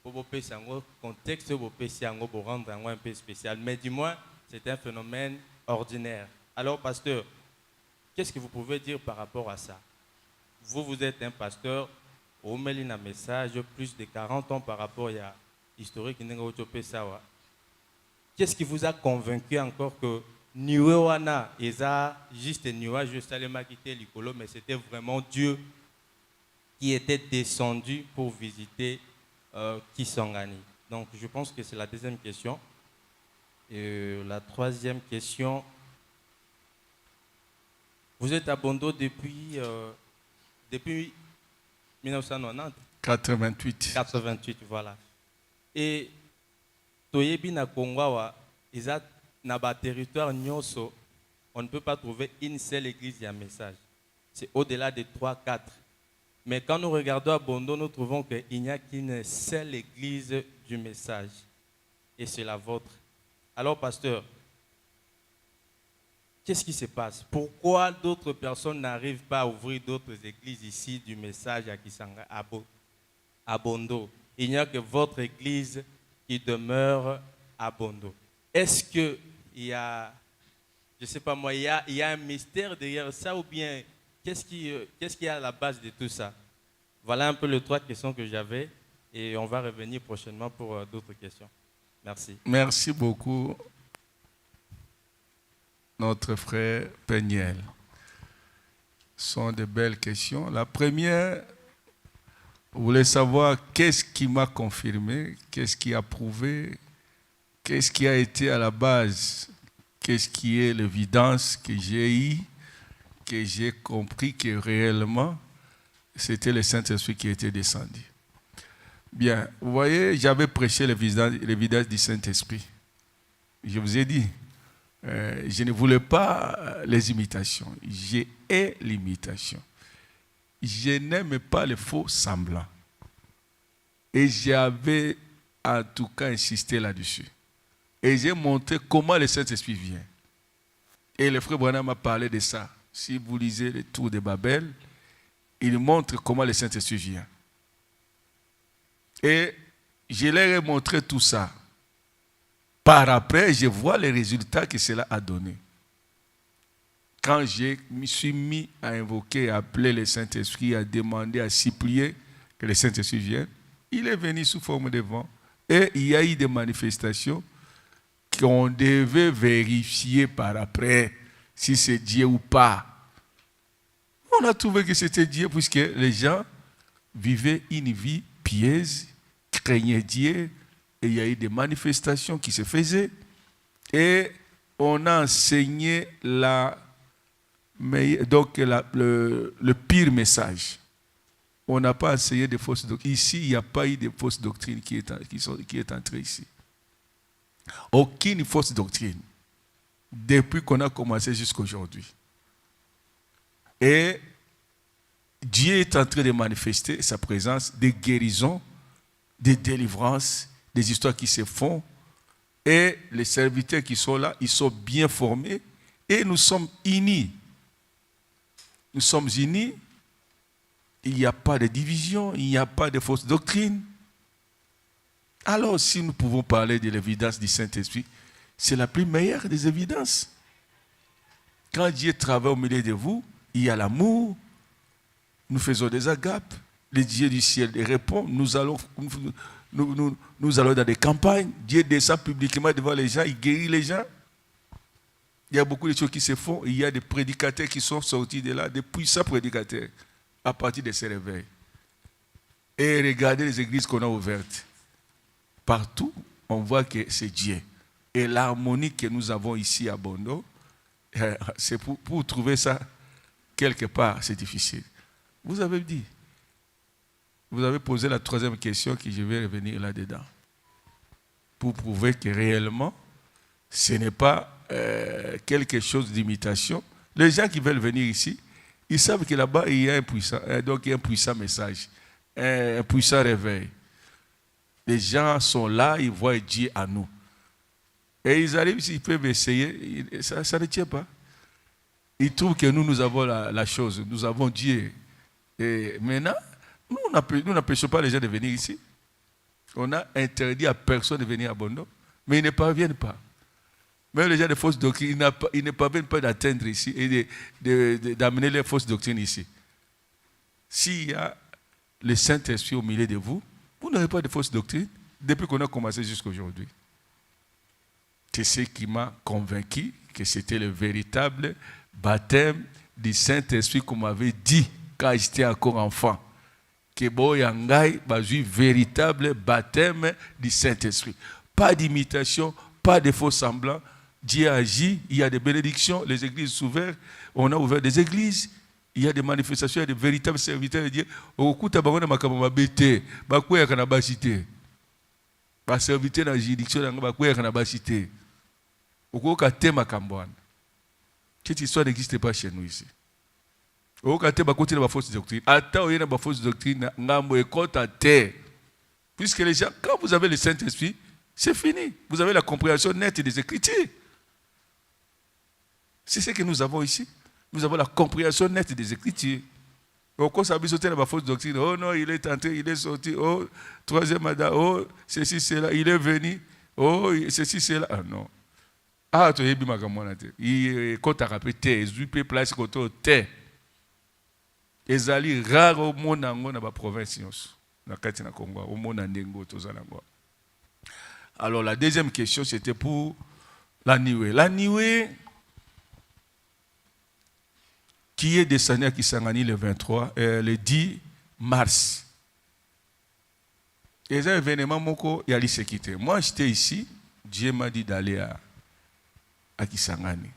pour passer en contexte, pour passer en pour rendre un peu spécial. Mais du moins, c'est un phénomène ordinaire. Alors, pasteur, qu'est-ce que vous pouvez dire par rapport à ça? Vous êtes un pasteur, vous mettez un message plus de 40 ans par rapport à l'historique. Qu'est-ce qui vous a convaincu encore que Niwe Wana est juste un nuage, mais c'était vraiment Dieu qui était descendu pour visiter Kisangani? Donc, je pense que c'est la deuxième question. Et la troisième question, vous êtes à Bondo depuis 1990? 88. 88, voilà. Et Toyebi na Kongwawa, na territoire Nyoso, on ne peut pas trouver une seule église et un message. C'est au-delà de 3-4. Mais quand nous regardons à Bondo, nous trouvons qu'il n'y a qu'une seule église du message. Et c'est la vôtre. Alors, pasteur, qu'est-ce qui se passe? Pourquoi d'autres personnes n'arrivent pas à ouvrir d'autres églises ici du message à Kisanga, à Bondo? Il n'y a que votre église qui demeure à Bondo. Est-ce qu'il y a, je ne sais pas moi, il y a un mystère derrière ça, ou bien qu'est-ce qui est à la base de tout ça? Voilà un peu les trois questions que j'avais, et on va revenir prochainement pour d'autres questions. Merci. Merci beaucoup, notre frère Peniel. Ce sont de belles questions. La première, vous voulez savoir qu'est-ce qui m'a confirmé, qu'est-ce qui a prouvé, qu'est-ce qui a été à la base, qu'est-ce qui est l'évidence que j'ai eue, que j'ai compris que réellement, c'était le Saint-Esprit qui était descendu. Bien, vous voyez, j'avais prêché l'évidence du Saint-Esprit. Je vous ai dit, je ne voulais pas les imitations. J'ai l'imitation. Je n'aime pas les faux semblants. Et j'avais en tout cas insisté là-dessus. Et j'ai montré comment le Saint-Esprit vient. Et le frère Branham m'a parlé de ça. Si vous lisez le Tour de Babel, il montre comment le Saint-Esprit vient. Et je leur ai montré tout ça. Par après, je vois les résultats que cela a donné. Quand je me suis mis à invoquer, à appeler le Saint-Esprit, à demander, à supplier que le Saint-Esprit vienne, il est venu sous forme de vent. Et il y a eu des manifestations qu'on devait vérifier par après si c'est Dieu ou pas. On a trouvé que c'était Dieu puisque les gens vivaient une vie pieuse, craignaient Dieu, et il y a eu des manifestations qui se faisaient. Et on a enseigné le pire message. On n'a pas enseigné de fausses doctrines. Ici, il n'y a pas eu de fausses doctrines qui est entrée ici. Aucune fausse doctrine. Depuis qu'on a commencé jusqu'à aujourd'hui. Et Dieu est en train de manifester sa présence, des guérisons, des délivrances, des histoires qui se font. Et les serviteurs qui sont là, ils sont bien formés. Et nous sommes unis. Nous sommes unis. Il n'y a pas de division, il n'y a pas de fausse doctrine. Alors, si nous pouvons parler de l'évidence du Saint-Esprit, c'est la plus meilleure des évidences. Quand Dieu travaille au milieu de vous, il y a l'amour. Nous faisons des agapes. Le Dieu du ciel répond. Nous allons dans des campagnes. Dieu descend publiquement devant les gens. Il guérit les gens. Il y a beaucoup de choses qui se font. Il y a des prédicateurs qui sont sortis de là, des puissants prédicateurs. à partir de ces réveils. Et regardez les églises qu'on a ouvertes. Partout, on voit que c'est Dieu. Et l'harmonie que nous avons ici à Bondo, c'est pour trouver ça quelque part, c'est difficile. Vous avez dit, vous avez posé la troisième question que je vais revenir là-dedans. Pour prouver que réellement, ce n'est pas quelque chose d'imitation. Les gens qui veulent venir ici, ils savent que là-bas, il y a un puissant message, un puissant réveil. Les gens sont là, ils voient Dieu à nous. Et ils arrivent, ils peuvent essayer, ça ne tient pas. Ils trouvent que nous avons la chose, nous avons Dieu. Et maintenant, nous n'empêchons pas les gens de venir ici. On a interdit à personne de venir à Bondo, mais ils ne parviennent pas. Même les gens de fausses doctrines, ils ne parviennent pas d'atteindre ici et d'amener les fausses doctrines ici. S'il y a le Saint-Esprit au milieu de vous, vous n'aurez pas de fausses doctrines depuis qu'on a commencé jusqu'à aujourd'hui. C'est ce qui m'a convaincu que c'était le véritable baptême du Saint-Esprit qu'on m'avait dit quand j'étais encore enfant. Que Boyangai va jouer véritable baptême du Saint-Esprit. Pas d'imitation, pas de faux semblants. Dieu agit, il y a des bénédictions, les églises sont ouvertes, on a ouvert des églises, il y a des manifestations, il y a des véritables serviteurs de Dieu. Au coup, tu as besoin de ma bête, bakouya kana basité. Ba serviteur dans la juridiction, bakouya kana basité. Au coup, ka tema kambouane. Cette histoire n'existe pas chez nous ici. Au cas où tu as une fausse doctrine, attends, il y a une fausse doctrine, puisque les gens, quand vous avez le Saint-Esprit, c'est fini. Vous avez la compréhension nette des Écritures. C'est ce que nous avons ici. Nous avons la compréhension nette des Écritures. Au cas où ça a la fausse doctrine, oh non, il est entré, il est sorti, oh, troisième mandat, oh, ceci, cela, il est venu, oh, ceci, cela. Ah non. Ah, tu es bien, quand tu as répété, tu peux placer côté terre. Ezali rare au monde dans la province na kati na Congo au monde ndengo tozalangwa. Alors la deuxième question c'était pour la Niwe. La Niwe qui est descendu à Kisangani le 23 le 10 mars. Et c'est un événement moko ya lisekité. Moi j'étais ici, Dieu m'a dit d'aller à Kisangani.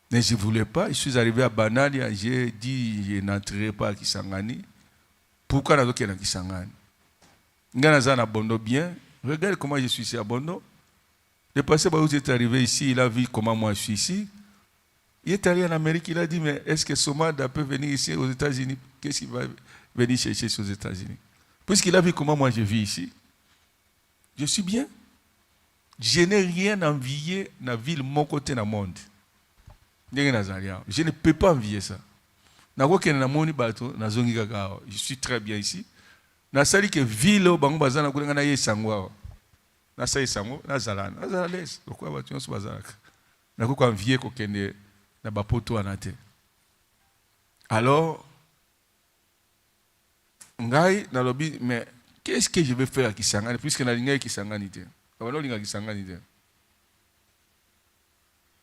Mais je ne voulais pas, je suis arrivé à Banalia, j'ai dit je n'entrerai pas à Kisangani. Pourquoi je suis à Kisangani? Je suis à Bondo bien. Regarde comment je suis ici à Bondo. Le passé, où j'étais arrivé ici, il a vu comment moi je suis ici. Il est allé en Amérique, il a dit, mais est-ce que Somada peut venir ici aux États-Unis? Qu'est-ce qu'il va venir chercher aux États-Unis? Puisqu'il a vu comment moi je vis ici, je suis bien. Je n'ai rien envié dans la ville, mon côté dans le monde. Je ne peux pas envier ça. Je suis très bien ici. Je sais que ville où bazana kulengana yesangwa. Na sa yesango na zalana. Na zalales. Pourquoi batu so bazalaka? Na ko envier ko kende na bapoto anate. Alors ngai na lobi mais qu'est-ce que je vais faire à Kisangani puisque na linga Kisangani te. Abalo linga Kisangani te.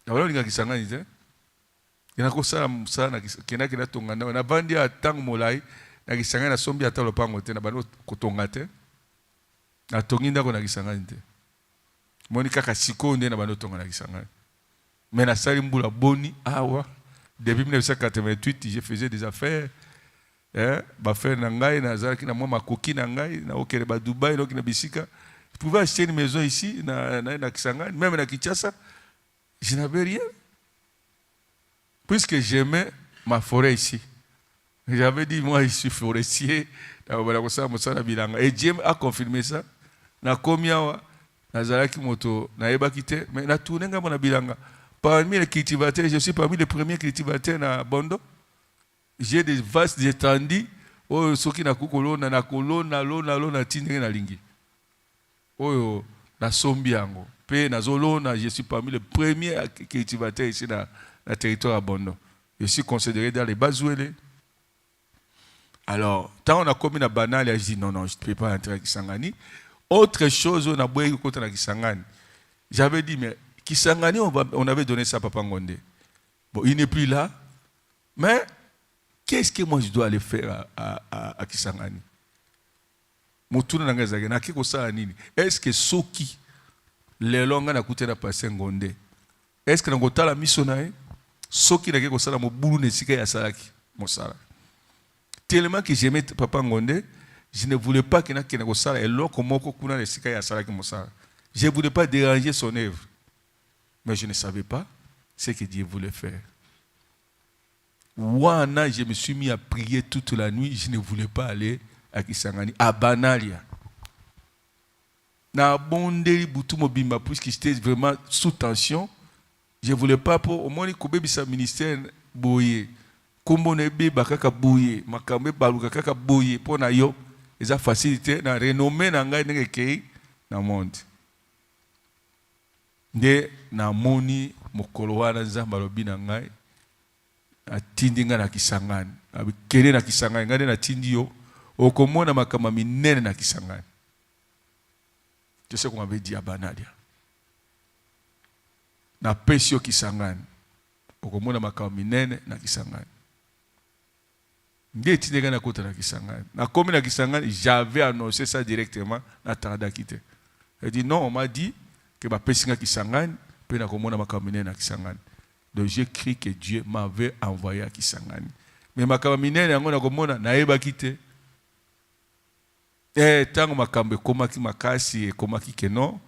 Abalo linga Kisangani te. Il y a un sana qui n'a pas tongana na bandi a tang molai na Kisangani na sombi ata lopango te na bano kotongate na tonginda ko na Kisangani te monika kasiko nde na bano tonga na Kisangani mais na sali mbula boni awa depuis 1988 je faisais des affaires ba faire na ngai na zaki na moi makoki na ngai na okere ba Dubaï na bisika je pouvais acheter une maison ici na Kisangani même na Kinshasa je n'avais rien. Puisque j'aimais ma forêt ici. J'avais dit, moi, je suis forestier. Et Dieu a confirmé ça. Na komiawa, na zalaki moto, na ebakite, mais na tourné na bilanga. Parmi les cultivateurs, je suis parmi les premiers cultivateurs na Bondo. J'ai des vastes étendues. Oh, soki na kukolona, na kolona, lona, tindé na lingi. Oh, na sombiango. Pe na zolona, je suis parmi les premiers cultivateurs ici na le territoire à Bondo. Je suis considéré dans les Bazouélé. Alors, quand on a commis la banale, je dis non, je ne peux pas entrer à Kisangani. Autre chose, on a bougé contre la Kisangani. J'avais dit, mais Kisangani, on avait donné ça à Papa Ngonde. Bon, il n'est plus là. Mais qu'est-ce que moi je dois aller faire à Kisangani? Mutuna nangazake na kiko saa nini? Est-ce que soki le longa na kutena passer ngonde? Est-ce que ngotala miso nae? Soki na kiko sala mobulu ne sika ya salaki mosala. Tellement que j'aimais papa ngonde, je ne voulais pas qu'il y ait un sala et l'autre moko kuna ne sika ya salaki mosala. Je ne voulais pas déranger son œuvre. Mais je ne savais pas ce que Dieu voulait faire. Wana, je me suis mis à prier toute la nuit. Je ne voulais pas aller à Kisangani, à Banalia. Na bondeli butu mobimba, puisque j'étais vraiment sous tension. Je ne voulais pas pour au moins que sa ministère boye. Kombonebe bakaka boye, makambe baluka kaka boye pour na yo, eza facilité na renommée na ngai ngeke na monde. Nde na moni mokolo wana nzamba lobi na ngai atindi nga na Kisangani. Abikele na Kisangani ngade na tindi yo okomona makama minene na Kisangani. Je sais qu'on avait dit à Banalia. Na pesio Kisangani. Okomona makama minene na Kisangani. Nde tindi nga na kota na Kisangani. Na komi na Kisangani, j'avais annoncé ça directement na Tarada Kite. Elle dit non, on m'a dit que ma pessinga Kisangani, pe na komona makama minene na Kisangani. Donc j'ai cru que Dieu m'avait envoyé à Kisangani. Mais makama minene yango na komona na eba kite. Tango makambo komaki makasi komaki ke non.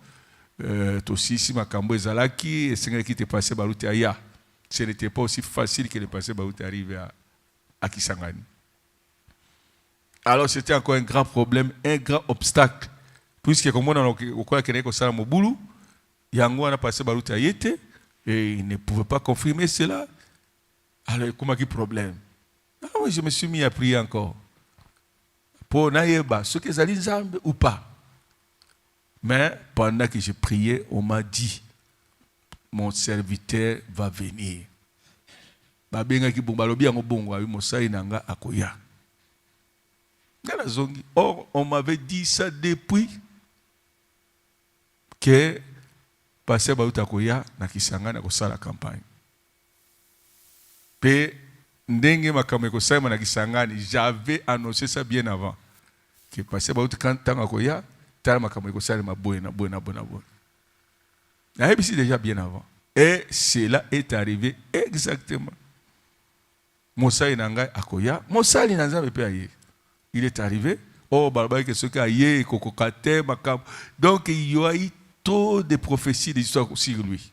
To sisi makambo ezalaki esenga ki te passer baruti aya. Ce n'était pas aussi facile que de passer baruti arriver à Kisangani. Alors c'était encore un grand problème, un grand obstacle. Puisque comme on a okola kene ko sala mobulu, yango na passer baruti ayete. Et il ne pouvait pas confirmer cela. Alors, comment il y a problème? Ah oui, je me suis mis à prier encore. Pour naïeba, ce que ça dit ou pas. Mais pendant que j'ai prié, on m'a dit, mon serviteur va venir. Or, on m'avait dit ça depuis que passer Baruta Koya na Kisangani ko sala campagne. Pe ndenge makambo ko sala na Kisangani, j'avais annoncé ça bien avant. Que passer Baruta Kantanga Koya, tala makambo ko sala maboye na boye. Na ici déjà bien avant. Et cela est arrivé exactement. Mosali nanga akoya, Mosali nanzambe pe aye. Il est arrivé, oh barba que ce ka aye kokokate makambo. Donc il y a eu trop de prophéties d'histoire sur lui.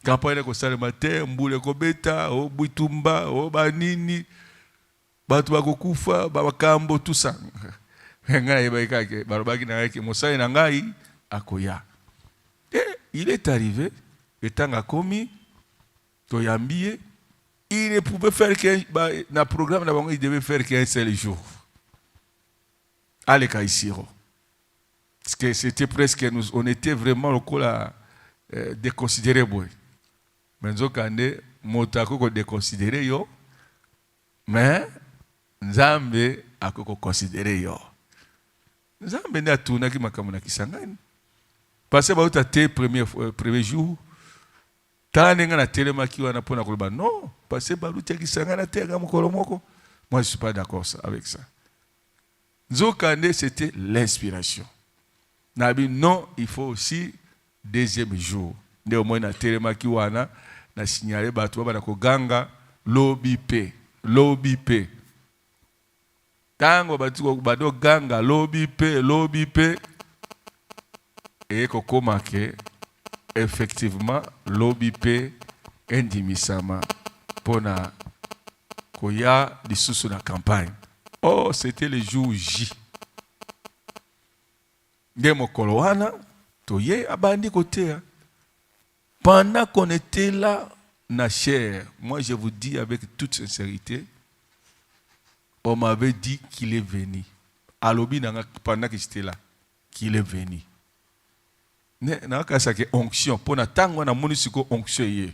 Quand il a le matin, mboule kobeta, o buitumba, o banini, batu bakokufa, bakambo tout ça. Ngana yeba ke barabaki na ke Mosali na ngai akoya. Et il est arrivé, étant à komi, toyambie, il ne pouvait faire qu'un na programme d'abord il devait faire qu'un seul jour. Allez kaisiro. Parce que c'était presque, on était vraiment le coup là déconsidéré. Mais nous avons motako déconsidéré yo, mais Nzambe a considéré yo. Nzambe n'a tourné qui m'a comme Kisangani. Parce que bah tu premier jour, t'as n'enga na télémaki wana pona koloba non, parce que bah tu Kisangani na tega mokolomoko. Moi je suis pas d'accord avec ça. Nzokande c'était l'inspiration. Nabi non, il faut aussi deuxième jour. Nde au moins na telemaki wana na signaler batu ba na ko ganga lobby P. Tango batu ko bado ganga lobby P et ko komake effectivement lobby P endimisama pona koya lisusu na campagne. Oh, c'était le jour J. Mokolo wana toye abandi côté. Pendant qu'on était là na chair, moi je vous dis avec toute sincérité, on m'avait dit qu'il est venu. Alobi pendant que j'étais là, qu'il est venu. Na kasa ke onction pona tango na munisiko onction ye.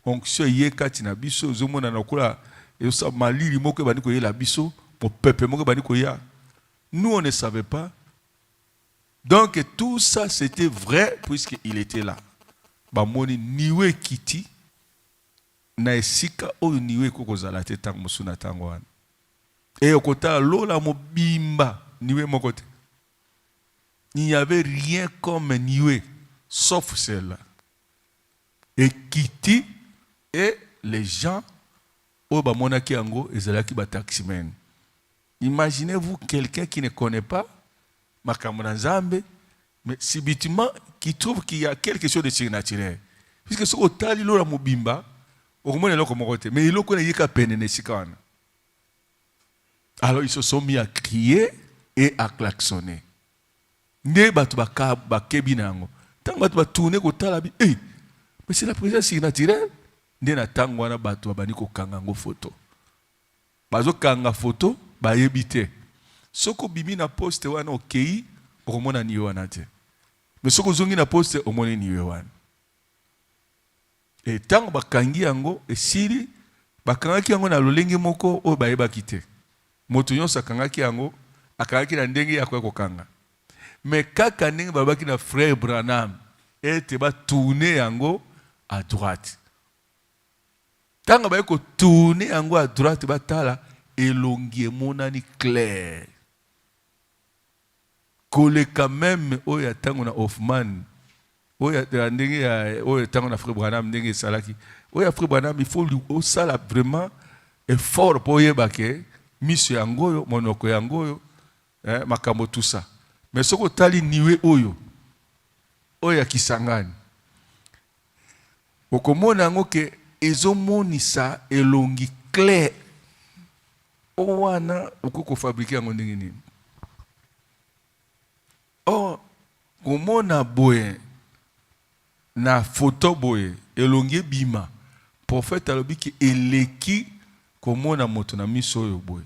Onction ye kati na biso zomona na kola et ça malili moko bani ko ye la biso, pour peuple moko bani ko ya. Nous on ne savait pas. Donc tout ça c'était vrai puisqu'il était là. Bamoni niwe kiti na esika oyo niwe kokozala te tango musuna tango wana. Et okota lola mobimba niwe mokote. Il n'y avait rien comme niwe sauf celle-là. Et Kiti et les gens au bamonaki ango ezalaki ba taximen. Imaginez-vous quelqu'un qui ne connaît pas makambo na Nzambe, mais subitement qui trouve qu'il y a quelque chose de surnaturel. Puisque ce otali lola mobimba okomona eloko moko te, mais eloko na yeka pene na esika wana. Alors ils se sont mis à crier et à klaxonner. Ne batu bakebi nango. Tant batu batourner kotala bi, mais c'est la présence surnaturelle. Ne na tango wana batu babani ko kanga ngo photo. Bazo kanga photo ba yebite. Soko bimi na poste wana okei, okomona niwe wana te. Mais soko zongi na poste omoni niwe wana. Et tango bakangi yango esili bakangaki yango na lolenge moko o bayebaki te. Moto nyonso akangaki yango akangaki na ndenge ya kokanga. Mais kaka ndenge babaki na frère Branham ete ba tourner yango à droite. Tango ba ko tourner yango à droite batala elongi emonani clair. Koleka même oya tango na Hoffman oya ndenge ya oya tango na frère Branham ndenge salaki. Oya frère Branham il faut lui osala vraiment effort pour yebake miso yangoyo monoko yangoyo makambo tout ça. Mais soko tali niwe oyo oya kisangani okomona ngo ke ezomonisa elongi clair owana okoko fabriquer yango ndenge nini. Oh komona boye na photo boye elongi bima prophète alobi ki eleki komona moto na miso oyo boye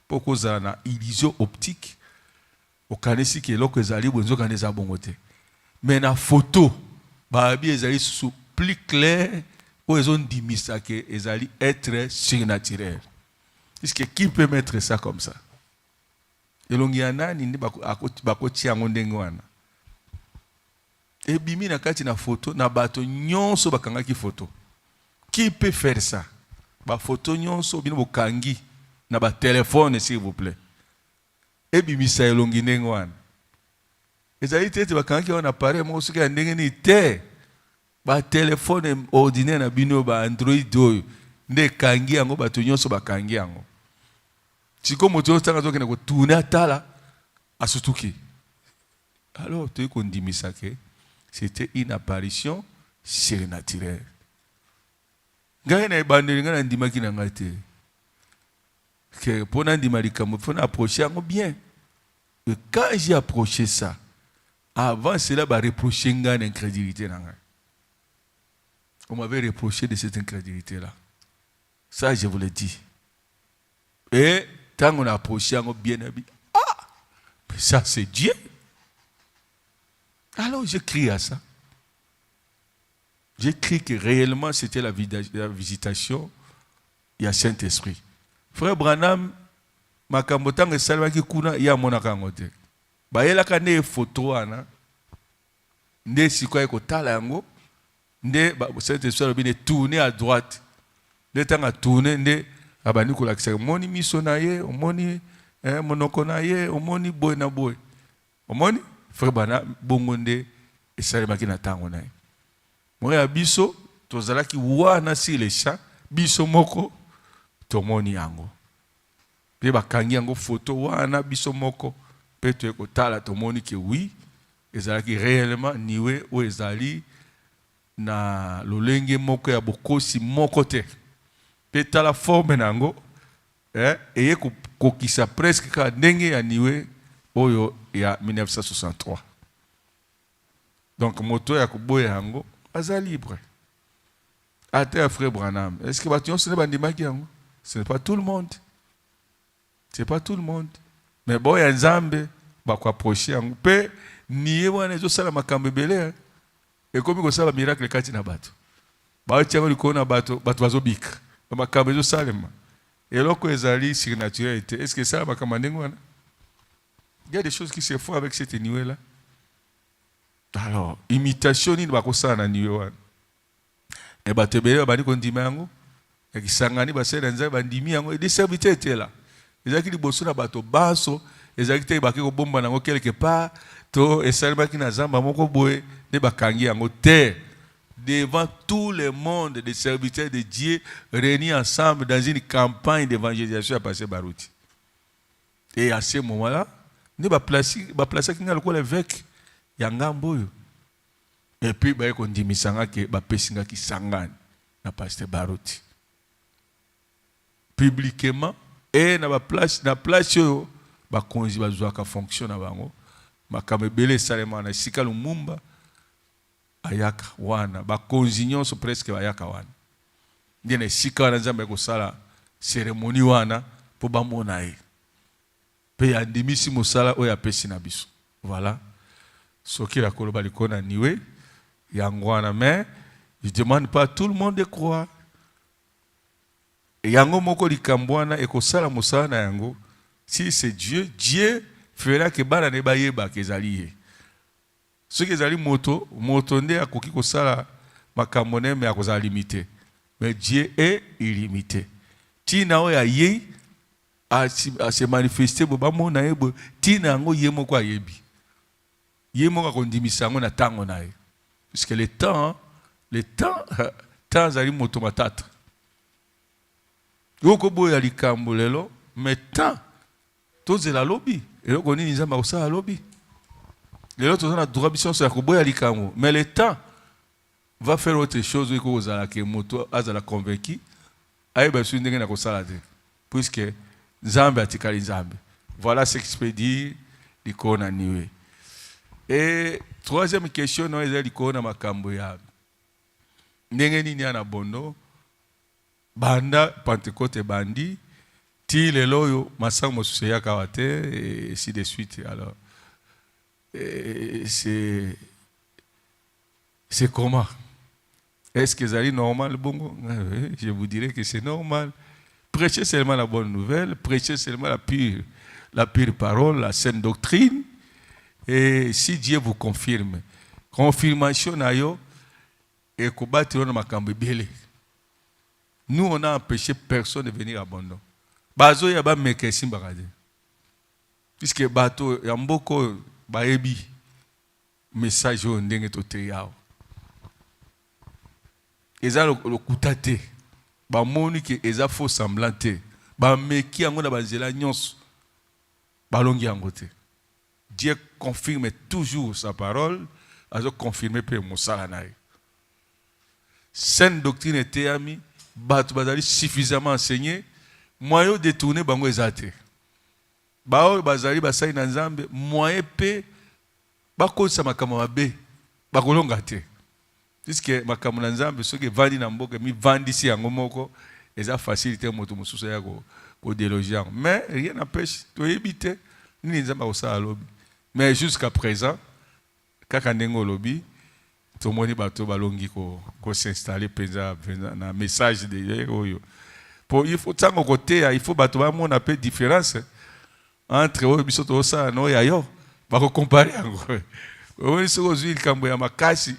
poko za na illusion optique okanisi ki eloko ezali bonzo kaneza bongo te. Mais na photo babi ezali sous plus clair ou ezon dimisa ke ezali être surnaturel. Est-ce qui peut mettre ça comme ça? Elongi anani ndi bakoti yango ndenge wana. Et bimi na kati na photo na bato nyonso bakangaki photo. Qui peut faire ça? Ba photo nyonso bino bokangi na ba téléphone s'il vous plaît. Et bimisa elongi ndenge wana. Ezali tete bakangaki wana appareil mo soki ndenge ni te. Ba téléphone ordinaire na bino ba Android oyo nde kangi yango bato nyonso bakangi yango. Siko moto tanga toke na ko tourner atala asutuki. Alors tu kondimisa ke c'était une apparition surnaturelle. Ngai na ibandeli ngana ndimaki na ngate. Que pour n'andimalika mo faut approcher yango bien. Et quand j'ai approché ça, avant cela ba reprocher ngana incrédulité na ngai. On m'avait reproché de cette incrédulité là. Ça je vous le dis. Et tant on a approché yango bien habillé. Ah! Mais ça c'est Dieu. Alors j'ai crié à ça. J'ai crié que réellement c'était la visitation il y a Saint-Esprit. Frère Branham makambo tanga salvaki kuna ya monaka yango te. Bayelaka ne photo ana nde sikoye kotala yango nde Saint-Esprit obine tourner à droite. Nde tanga tourner nde abani kolakisa moni miso na ye, omoni monoko na ye, omoni boy na boy. Omoni frère Branham bongo nde esalemaki na tango na ye. Moi ya biso tozalaki wana si les champs biso moko tomoni yango. Pe bakangi yango photo wana biso moko pe to ekotala tomoni ke oui ezalaki réellement niwe o ezali na lolenge moko ya bokosi moko te. Pe tala forme nango eye kokisa presque ka ndenge ya niwe oyo ya 1963. Donc moto ya koboya yango aza libre. Ate frère Branham. Est-ce que bâtiment ce n'est pas ndimaki yango? Ce n'est pas tout le monde. C'est pas tout le monde. Mais bon ya Nzambe ba ko approcher yango pe niye wana zo sala makambe belé. Et comme ko sala miracle kati na bato. Ba tiango likona bato bazobika. Makambe zo salema. Et loko ezali surnaturalité. Est-ce que ça makambe ndengo wana? Il y a des choses qui se font avec cette niwe là. Alors, imitation ni bako sana niwe wana. Et batebele bani kondima yango ya kisangani basala nzambe bandimi yango des serviteurs étaient là. Ezaki liboso na bato baso, ezaki te baki ko bomba nango quelque part, to esalema ki na zamba moko boye ne bakangi yango te. Devant tout le monde des serviteurs de Dieu réunis ensemble dans une campagne d'évangélisation à passer Barouti. Et à ce moment-là, nous avons placé l'évêque Yangamboyo. Et puis, on dit que Bapesinga qui sangan na pasteur Barouti. Publiquement, et na place yo ba konzi bazwaka fonction na bango. Makamebele salema na sika lumumba. Ayaka wana bakonzi nyonso presque bayaka wana ndene sika wana nzambe kosala cérémonie wana po bamona ye pe andimisi mosala oyo apesi na biso. Voilà soki la koloba likona niwe yango wana, mais je demande pas tout le monde de croire yango moko likambo wana ekosala mosala na yango. Si c'est Dieu fera que bana ne bayeba kezali ye. Ce qui est moto nde akoki kosala makambo ne me akoza limité, mais Dieu est illimité. Tina o ya ye a se manifester bo bamona ye bo tina ngo ye moko ayebi. Ye moko akondimisa ngo na tango na ye. Parce que le temps zali moto matata. Yoko boya likambo lelo, mais temps tozela lobi. Eloko nini nzamba osala lobi. Les autres ont la droit de se faire, mais le temps va faire autre chose que vous allez moto azala convaincu. Aïe ben sur n'engagez pas ça puisque Zambe a tiré Zambe. Voilà ce qui se peut dire l'icône niwe. Et troisième question, non, c'est l'icône makambo ya. N'engagez ni ana bondo. Banda Pentecôte bandi. Ti le loyo masango suseya kawate et ainsi de suite. Alors c'est comment? Est-ce que c'est normal? Bon, je vous dirais que c'est normal. Prêchez seulement la bonne nouvelle, prêchez seulement la pure parole, la saine doctrine. Et si Dieu vous confirme, confirmation nayo et combattre dans makambo belé. Nous on a empêché personne de venir à Bondo. Bazo ya ba mekesi mbakade. Puisque bato ya mboko baebi message o ndenge tote yao eza lokuta te bamoni ke eza faux semblant te bameki yango na banzela nyonso balongi yango te. Dieu confirme toujours sa parole, azo confirmer pe mosala na ye. Sainte doctrine était ami bato bazali suffisamment enseigné moyen détourner bango ezate. Bao bazali basai na nzambe moyen pe bakosa makambo mabe bakolonga te. Puisque makambo na nzambe soki vandi na mboka mi vandi si yango moko eza facilité moto mususu ya ko déloger. Mais rien n'empêche to éviter ni nzambe osala lobi. Mais jusqu'à présent kaka ndengo lobi to moni bato balongi ko s'installer penza na message de oyo. Pour il faut tango côté il faut bato ba mona pe différence entre oyo biso to sa no ya yo ba ko comparer yango oyo soko zwi likambo ya makasi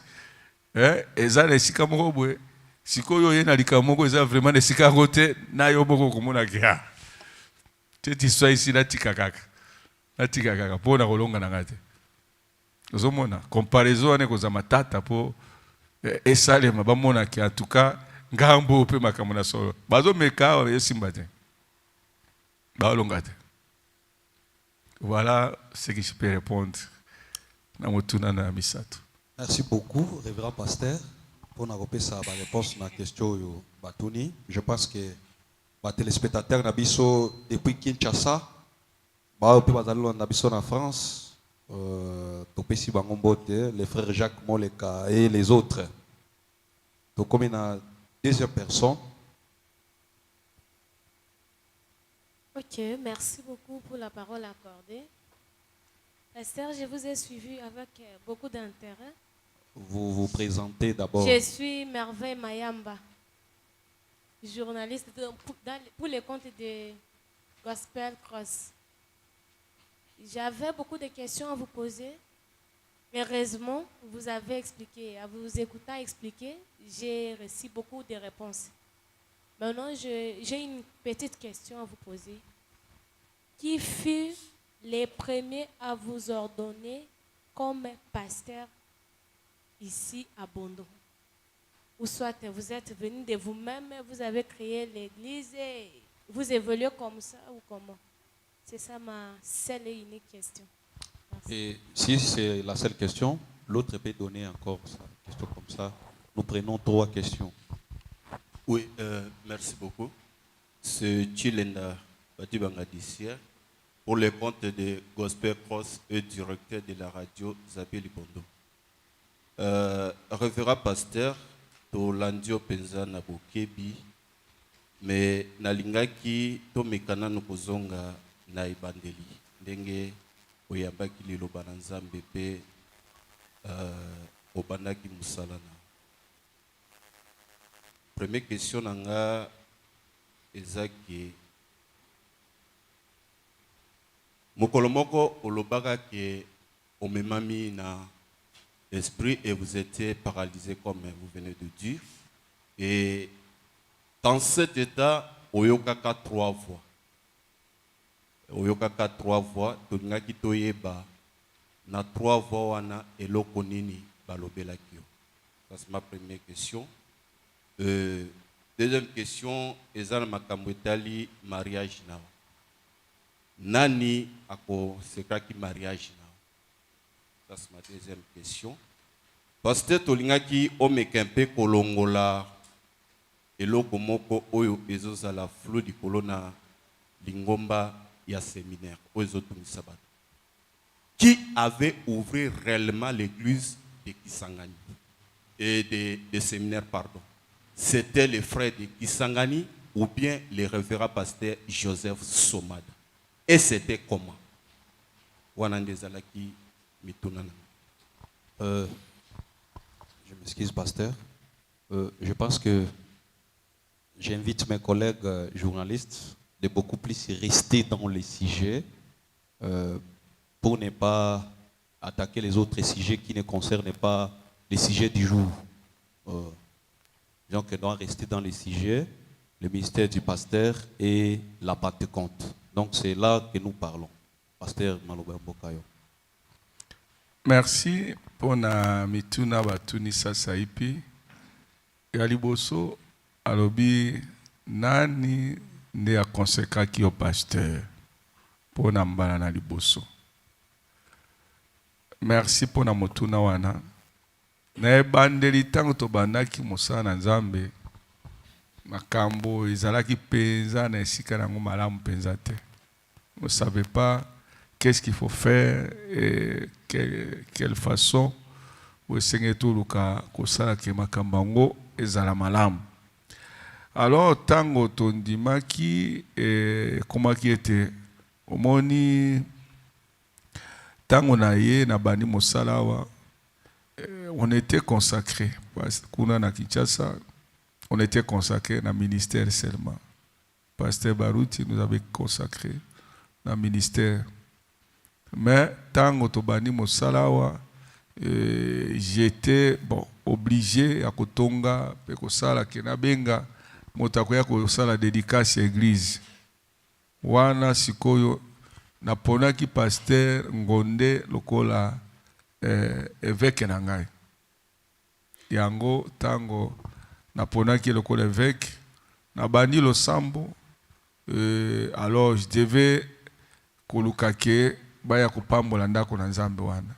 eza na sika moko boye sikoyo ye na likambo moko eza vraiment na sika côté na yo moko komona kia teti so ici na tikakaka pona kolonga na ngate ozomona comparaison ne koza matata po esalema bamona ki en tout cas ngambo pe makambo na solo bazo meka yesimba te balonga te. Voilà ce que je peux répondre. Merci beaucoup, révérend pasteur, pour nous sa réponse à la question de Batouni. Je pense que les téléspectateurs depuis Kinshasa, en France, les frères Jacques Moleka et les autres. Donc, comme il y a deuxième personne. Ok, merci beaucoup pour la parole accordée. Pasteur, je vous ai suivi avec beaucoup d'intérêt. Vous vous présentez d'abord. Je suis Merveille Mayamba, journaliste pour les comptes de Gospel Cross. J'avais beaucoup de questions à vous poser. Heureusement, vous avez expliqué, à vous écoutant expliquer, j'ai reçu beaucoup de réponses. Maintenant, j'ai une petite question à vous poser. Qui fut les premiers à vous ordonner comme pasteur ici à Bondo? Ou soit vous êtes venu de vous-même, vous avez créé l'église et vous évoluez comme ça ou comment? C'est ça ma seule et unique question. Merci. Et si c'est la seule question, l'autre peut donner encore sa question comme ça. Nous prenons 3 questions. Oui, merci beaucoup. C'est Chilenda Batibangadicia pour le compte de Gospel Cross et directeur de la radio Zabé Libondo. Révérend pasteur, to landio penza na bokebi, mais nalingaki to mekana no kozonga na ibandeli. Ndenge oyambaki liloba na Nzambe pe obandaki musala na. Première question nanga ezaki mokolo moko olobaka ke omemami na esprit et vous étiez paralysé comme vous venez de dire. Et dans cet état, oyokaka 3 voix. Oyokaka 3 voix, tolingaki toyeba na 3 voix wana eloko nini balobelaki yo. Ça c'est ma première question. Deuxième question, ezana makambo etali mariage nao. Nani ako sekaki mariage nao? Ça c'est ma deuxième question. Pasteur tolingaki omekempe kolongola eloko moko oyo ezozala flou di kolona lingomba ya séminaire oyo sabat. Qui avait ouvert réellement l'église de Kisangani et de séminaire, pardon? C'était le frère de Kisangani ou bien le révérend pasteur Joseph Somada? Et c'était comment? Wanandezalaki mitunana. Je m'excuse, pasteur. Je pense que j'invite mes collègues journalistes de beaucoup plus rester dans les sujets pour ne pas attaquer les autres sujets qui ne concernent pas les sujets du jour. Donc, on doit rester dans les sujets, le ministère du pasteur et la Pentecôte. Donc, c'est là que nous parlons. Pasteur Maloba Bokayo. Merci pour na mituna batuni sasa ipi. Yaliboso alobi nani nde a consécré au pasteur pour na mbala na liboso. Merci pour na motuna wana. Na ebandeli tango to bandaki mosala na Nzambe makambo ezalaki penza na esika nango malamu penza te. Vous ne savez pas qu'est-ce qu'il faut faire et quelle façon vous essayez tout le cas kosala ke makambango ezala malamu. Alors tango tondimaki comment qui était omoni tango na ye na bani mosala wa on était consacré kuna na Kinshasa, on était consacré dans le ministère seulement. Pasteur Baruti nous avait consacré dans le ministère. Mais tango tobani mosalawa j'étais obligé à kotonga pe kosala kena benga motakoya kosala dédicace église. Wana sikoyo naponaki pasteur Ngonde lokola évêque na ngai. Yango tango naponaki lokola évêque na bandi lo sambo alors je devais kolukake baya kopambola ndako na Nzambe wana.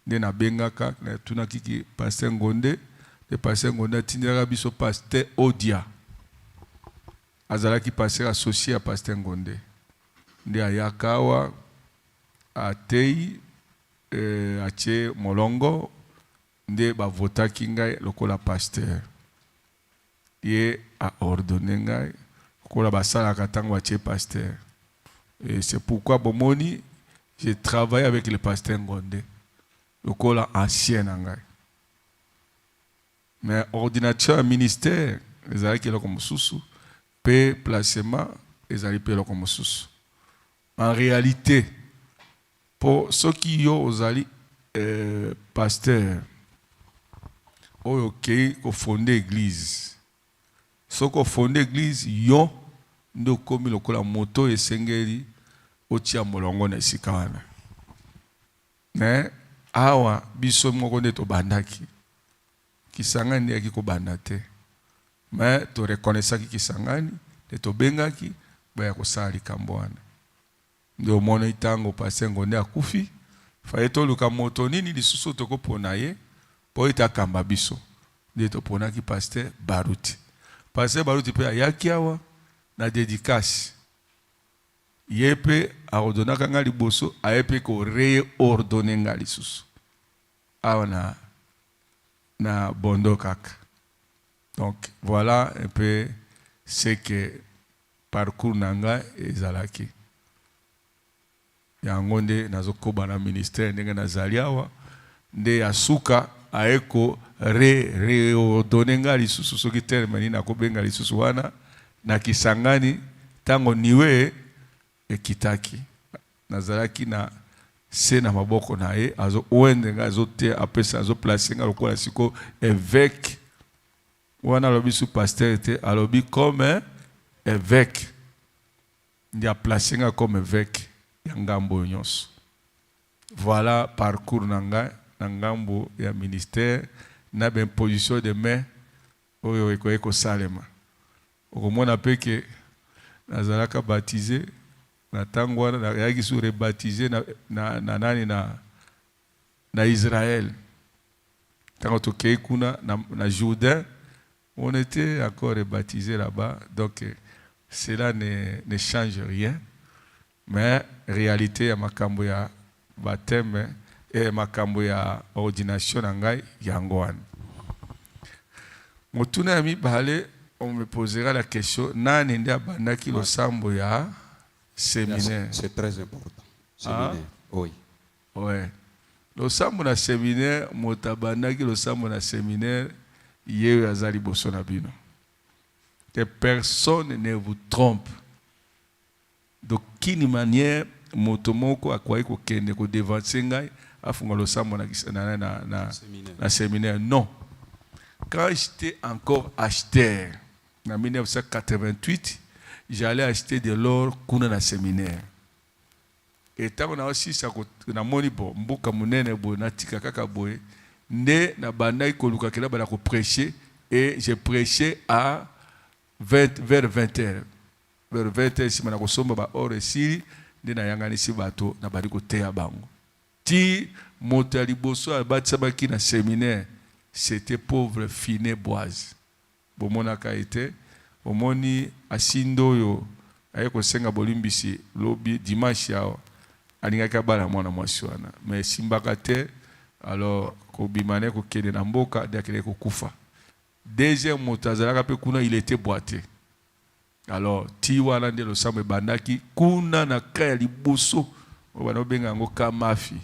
Nde na bengaka na tunaki ki pasteur Ngonde, le pasteur Ngonde atindaka biso pasteur Odia. Azalaki pasteur associé à pasteur Ngonde. Nde ayakawa atei ache molongo nde bavotaki ngai lokola pasteur. Ye a ordonné ngai lokola basalaka tango ache pasteur. Et c'est pourquoi bomoni j'ai travaillé avec le pasteur Ngonde lokola ancien ngai. Mais ordinateur ministère ezalaki eloko mosusu pe placement ezalaki pe eloko mosusu. En réalité, pour ceux qui ont osali pasteur, au fondé l'église, soko fondé église yo ndo komi lokola moto esengeli otia molongo na esika wana. Mais awa biso moko nde tobandaki Kisangani ndeki kobanda te. Mais to reconnaissaki Kisangani te tobengaki baya kosala likambo wana. Ndio mona itango pasengo nde akufi faye toluka moto nini lisusu tokopona ye po itakamba biso nde toponaki pasteur Baruti. Pasteur Baruti pe ayaki awa na dédicace yepe aordonaka nga liboso ayepe ko réordonner nga lisusu awa na bondo kaka. Donc voilà un peu ce que parcours nanga ezalaki. Yango nde nazokoba na ministère ndenge nazali awa nde asuka aeko réordonner nga lisusu soki terme nini nakobenga lisusu wana na Kisangani tango niwe ekitaki nazalaki na se na maboko na ye azo wende nga azo te apesa azo placer nga lokola siko évêque wana lobi sous pasteur te alobi comme évêque ndi a placer nga comme évêque ya ngambo nyonso. Voilà parcours nanga na ngambo ya ministère na ben position de main oyo eko salema okomona peke nazalaka baptisé na tango wana yaki su rebaptisé na Israël tango tokei kuna na Jourdain on était encore rebaptisé là-bas. Donc cela ne change rien, mais réalité ya makambo ya baptême et makambo ya ordination ngai yango wana. Motuna ya mibale on me posera la question nani ndia bandaki losambo ya séminaire. C'est très important. Séminaire. Oui. Ouais. Losambo na séminaire motabandaki losambo na séminaire yeyo azali boso na bino. Que personne ne vous trompe. D'aucune manière motomoko akwai ko kende ko devancer ngai afunga losambo na séminaire. Non. Quand j'étais encore acheteur en 1988, j'allais acheter de l'or kuna na séminaire. Et tant na aussi ça na moni bo mboka munene bo na tika kaka boye nde na bandai ko luka kela bana ko prêcher et j'ai prêché à vers 20h. Vers 20h si mana ko somba ba or si nde na yangani si bato na bali ko teya bango. Ti motali boso abatsa baki na séminaire, c'était pauvre fine boise. Bomona kaite omoni asindo yo ayeko senga bolimbisi lobi dimanche yao alingaka bala mwana mwasi wana mais simbaka te alors ko bimane ko kende na mboka dakele ko kufa. Deuxième motazalaka pe kuna il était boité. Alors ti wana ndelo sambe bandaki kuna na kaya liboso wana benga ngo kamafi.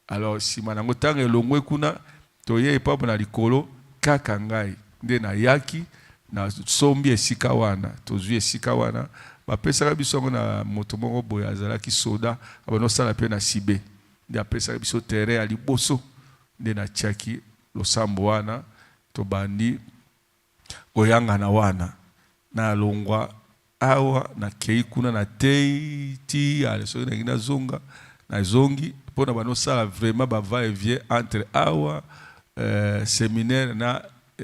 Alors si manango tanga elongwe kuna toye epapo na likolo kaka ngai nde na yaki na sombi esika wana tozwi esika wana bapesaka biso na moto moko boye azalaki soda abano sala pe na sibe nde apesaka biso terrain ya liboso nde na tiaki losambo wana tobandi koyanga na wana na longwa awa na kei kuna na teiti ale so na ngina zonga na zongi pona bano sala vraiment ba va et vient entre awa séminaire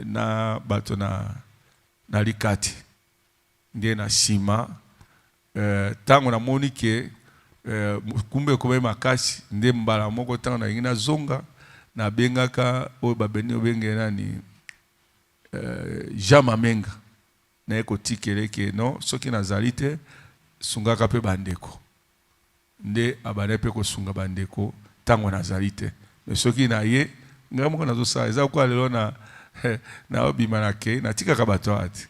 na bato na likati nge na sima tango na monike kumbe ko makasi nde mbala moko tango na ngina zonga na bengaka o babeni obenge nani Jamamenga na eko tikeleke no soki nazali te sungaka pe bandeko nde abane pe ko sunga bandeko tango nazali te mais soki na ye ngamo na zo sa eza kwa lelo na obima na ke na tika ka bato ati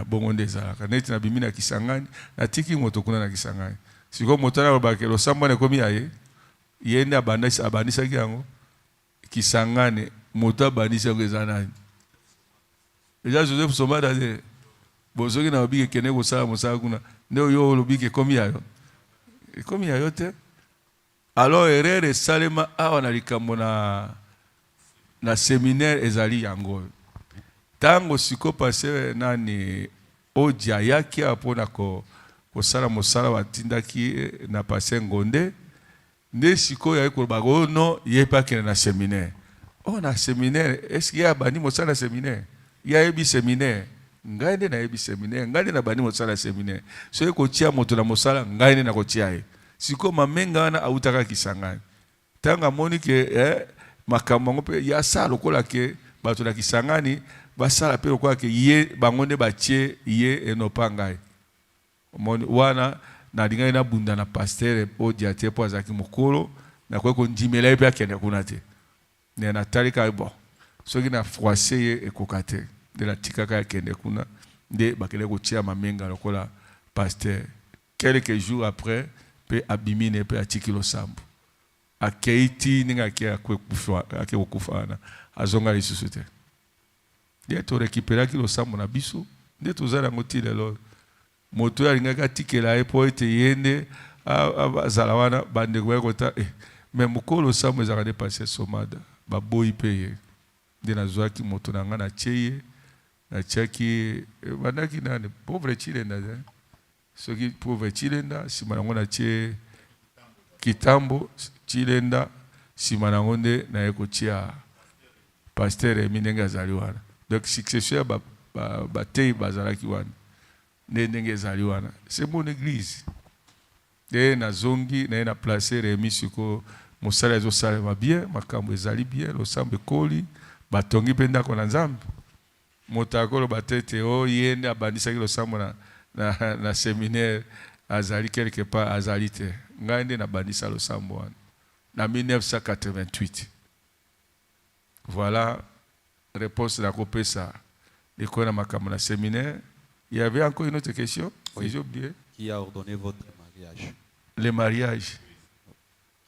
bongo ndeza ka neti na bimina Kisangani na tiki moto kuna na Kisangani siko moto na bakelo samba ne komi aye yenda abandisa yango Kisangani moto abandisa yango ezana eja Joseph Somada de bozoki na obike kene ko sala mosala kuna ndio yo lobike komi ayo te. Alors erreur salema awa na likambo na séminaire ezali yango tango siko passer nani odia yaki apona kosala mosala batindaki na passer ngonde nde siko ya ko bagono yepa kene na séminaire. Oh na séminaire est-ce qu'il y a bani mosala séminaire? Il y a ebi séminaire. Ngai nde na ebi séminaire, ngai nde na bani mosala séminaire. So ko tia moto na mosala ngai nde na ko tia ye. Siko mamenga wana autaka kisangani. Tanga moni ke makambo pe ya sala lokola ke bato na kisangani basala pe lokola ke ye bangonde batie ye enopa ngai. Moni wana na linga ina bunda na pasteur odia te po azaki mokolo na ko ndimela pe akende kuna te. Ne na talika bon. Soki na froissé ye ekokate de la tikaka akende kuna nde bakele ko tia mamenga lokola pasteur. Quelques jours après pe abimine pe atikilo sambu. Akeiti ninga kia ake okufana azonga lisusu te. Nde to récupérer kilo sambu na biso nde tozala ngoti lelo moto ya linga katikela e po ete yende azala wana bande kwa kota mais mukolo sambu ezaka dépasser somada baboyi peye nde nazwaki moto na nga na cheye na chaki bandaki nane pauvre chilenda soki pauvre chilenda sima nango na che kitambo chilenda sima nango nde na ekotia pasteur eminenge azali wana donc successeur batei bazalaki wana ndenge ezali wana c'est mon église et na zongi na na placer Rémi siko mosala ezosalema bien makambo ezali bien losambe koli batongi pe ndako na nzambe moto akolo batete o yende abandisaki losambo na séminaire azali quelque part azali te ngai nde na bandisa losambo wana na 1988. Voilà réponse de la copesa l'école na makambo na séminaire. Il y avait encore une autre question? Oui. J'ai oublié. Qui a ordonné votre mariage? Le mariage.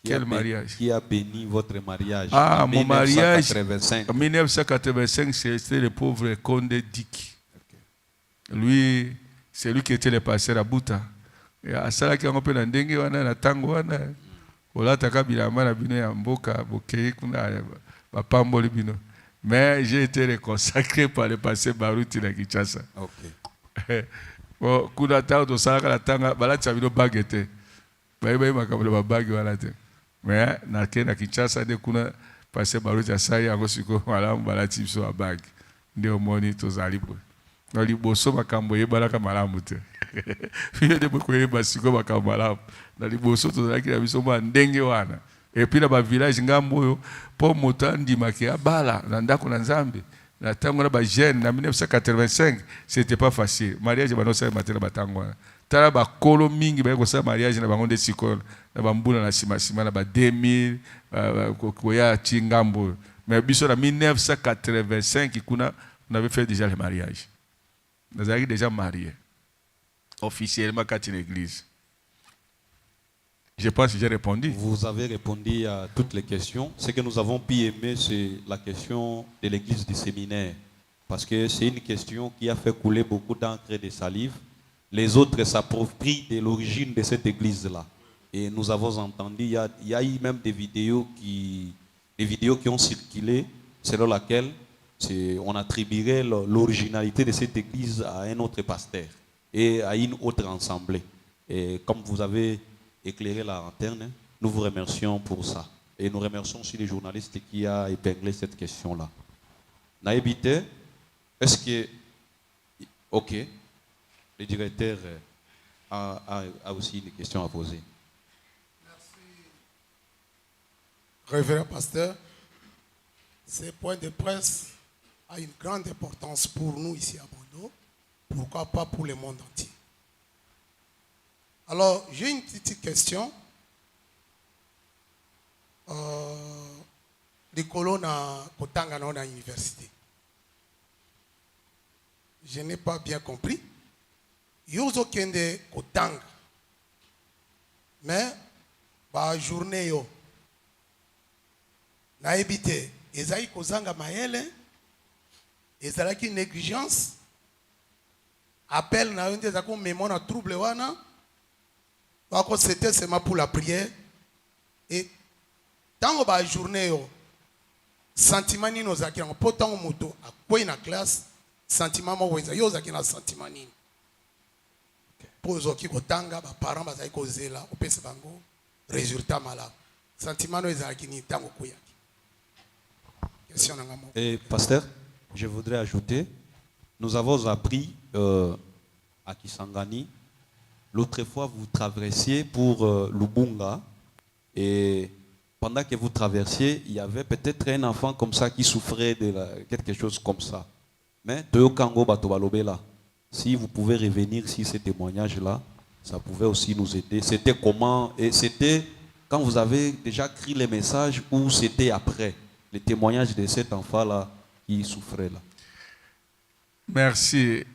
Quel mariage? Qui a béni votre mariage? Ah, mon mariage. 1985. En 1985, c'était le pauvre Condé Dick. Okay. Lui, c'est lui qui était le pasteur à Bouta. Et à ça, qui a un peu d'endenge, on a la tango, on a. Ola takabila mana bino ya mboka bokei kuna bapamboli bino. Mais j'ai été consacré par le pasteur Baruti na Kinshasa. OK. Bon, kuna tawo to sala la tanga balati bino bagete. Bayi makambo ba bagi wana te. Mais na kena Kinshasa de kuna pasteur Baruti asai yango siko malamu balati biso bagi. Nde omoni to zalibo. Na liboso makambo yebalaka malamu te. Fiye de beaucoup yeba siko makambo malamu. Na liboso to zalaki na biso mwa ndenge wana. Et puis na ba village ngambo yo po motandi makia bala na ndako na Nzambe. Na tango na ba jeune na 1985, c'était pas facile. Mariage banosa matela batango wana. Tala ba kolo mingi ba ko sa mariage na bango de sikolo na bambula na sima na ba 2000 koya chingambo. Mais biso na 1985 kuna on avait fait déjà le mariage. Nous avions déjà marié officiellement quand une église. Je pense que j'ai répondu. Vous avez répondu à toutes les questions. Ce que nous avons pu aimer, c'est la question de l'église du séminaire. Parce que c'est une question qui a fait couler beaucoup d'encre et de salive. Les autres s'approprient de l'origine de cette église-là. Et nous avons entendu, il y a eu même des vidéos qui ont circulé, selon laquelle on attribuerait l'originalité de cette église à un autre pasteur et à une autre assemblée. Et comme vous avez éclairé la lanterne, nous vous remercions pour ça. Et nous remercions aussi les journalistes qui ont épinglé cette question-là. Naïbité, est-ce que... Ok, le directeur a aussi une question à poser. Merci. Révérend pasteur, ce point de presse a une grande importance pour nous ici à Bordeaux, pourquoi pas pour le monde entier. Alors, j'ai une petite question. Les colons à Kotanga dans l'université. Je n'ai pas bien compris. Yozo kende Kotanga. Mais, ba journée yo. Na ebité. Ezaï kozanga maele. Ezalaki négligence. Appel na yon des akon mémoire na trouble wana. C'était seulement pour la prière. Et dans la journée, sentiment ni nos acquis, en potant moto à quoi na classe, sentiment moko eza yo ozalaki na sentiment nini mpo ozwaki kotanga baparent bazalaki kozela opesa bango résultat malamu sentiment no ezalaki nini ntango okuyaki question nanga moko. Et pasteur, je voudrais ajouter, nous avons appris à Kisangani, l'autre fois vous traversiez pour Lubunga et pendant que vous traversiez, il y avait peut-être un enfant comme ça qui souffrait de quelque chose comme ça. Mais Toyokango Batobalobela, si vous pouvez revenir sur ces témoignages-là, ça pouvait aussi nous aider. C'était comment? Et c'était quand vous avez déjà écrit les messages ou c'était après les témoignages de cet enfant-là qui souffrait là? Merci.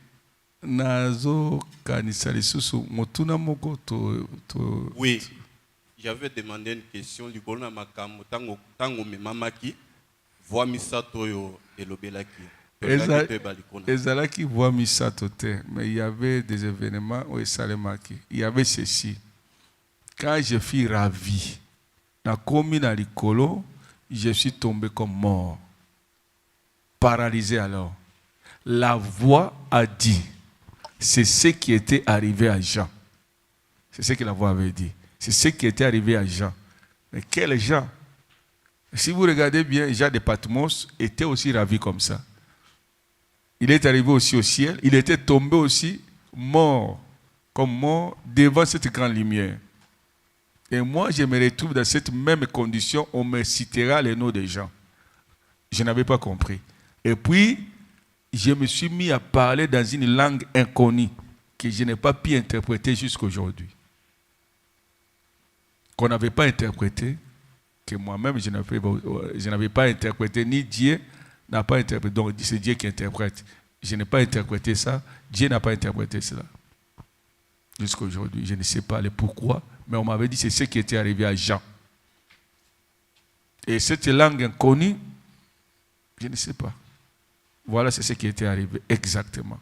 Nazo kanisa lisusu motuna moko to. Oui. J'avais demandé une question. Likolo na makambo tango memamaki voix misato yo elobelaki. Ezalaki voix misato te, mais il y avait des événements où esalemaki. Il y avait ceci. Quand je fus ravi, na komi na likolo, je suis tombé comme mort, paralysé alors. La voix a dit, c'est ce qui était arrivé à Jean. C'est ce que la voix avait dit. C'est ce qui était arrivé à Jean. Mais quel Jean? Si vous regardez bien, Jean de Patmos était aussi ravi comme ça. Il est arrivé aussi au ciel. Il était tombé aussi mort, comme mort devant cette grande lumière. Et moi, je me retrouve dans cette même condition. On me citera les noms des gens. Je n'avais pas compris. Et puis, je me suis mis à parler dans une langue inconnue que je n'ai pas pu interpréter jusqu'à aujourd'hui. Qu'on n'avait pas interprété, que moi-même je n'avais pas interprété, ni Dieu n'a pas interprété. Donc c'est Dieu qui interprète. Je n'ai pas interprété ça, Dieu n'a pas interprété cela. Jusqu'à aujourd'hui, je ne sais pas le pourquoi, mais on m'avait dit c'est ce qui était arrivé à Jean. Et cette langue inconnue, je ne sais pas. Voilà, c'est ce qui était arrivé exactement.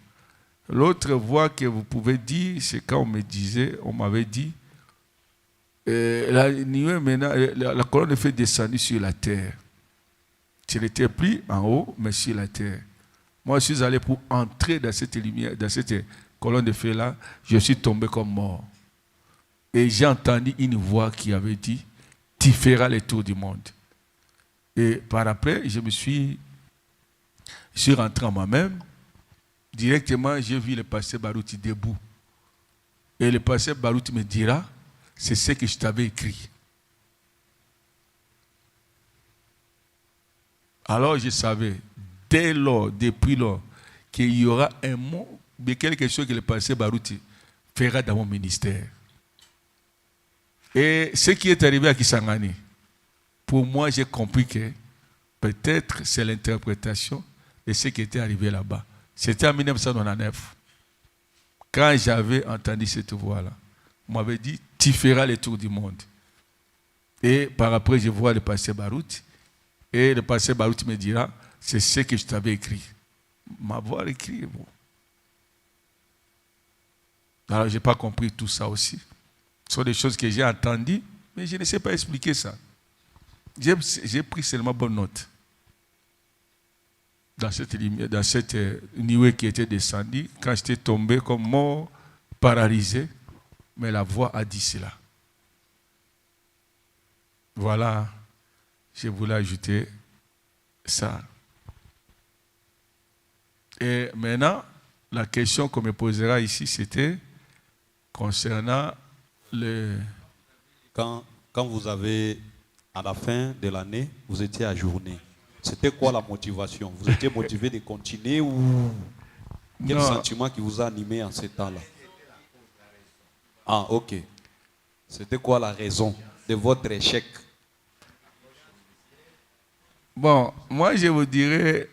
L'autre voix que vous pouvez dire, c'est quand on m'avait dit, la colonne fait descendre sur la terre. Je n'étais plus en haut, mais sur la terre. Moi, je suis allé pour entrer dans cette lumière, dans cette colonne de feu-là. Je suis tombé comme mort. Et j'ai entendu une voix qui avait dit, tu feras le tour du monde. Et par après, je suis rentré en moi-même. Directement, j'ai vu le pasteur Barouti debout. Et le pasteur Barouti me dira, c'est ce que je t'avais écrit. Alors je savais, dès lors, depuis lors, qu'il y aura un mot, de quelque chose que le pasteur Barouti fera dans mon ministère. Et ce qui est arrivé à Kisangani, pour moi, j'ai compris que peut-être c'est l'interprétation de ce qui était arrivé là-bas. C'était en 1999. Quand j'avais entendu cette voix-là, on m'avait dit, tu feras le tour du monde. Et par après, je vois le pasteur Barouti. Et le pasteur Barouti me dira, c'est ce que je t'avais écrit. M'avoir écrit, bon. Alors, je n'ai pas compris tout ça aussi. Ce sont des choses que j'ai entendues, mais je ne sais pas expliquer ça. J'ai pris seulement bonne note. Dans cette nuée qui était descendue, quand j'étais tombé comme mort, paralysé, mais la voix a dit cela. Voilà, je voulais ajouter ça. Et maintenant, la question qu'on me posera ici, c'était concernant le... Quand vous avez, à la fin de l'année, vous étiez ajourné. C'était quoi la motivation? Vous étiez motivé de continuer ou quel sentiment qui vous a animé en ce temps-là? Ah, ok. C'était quoi la raison de votre échec? Bon, moi je vous dirais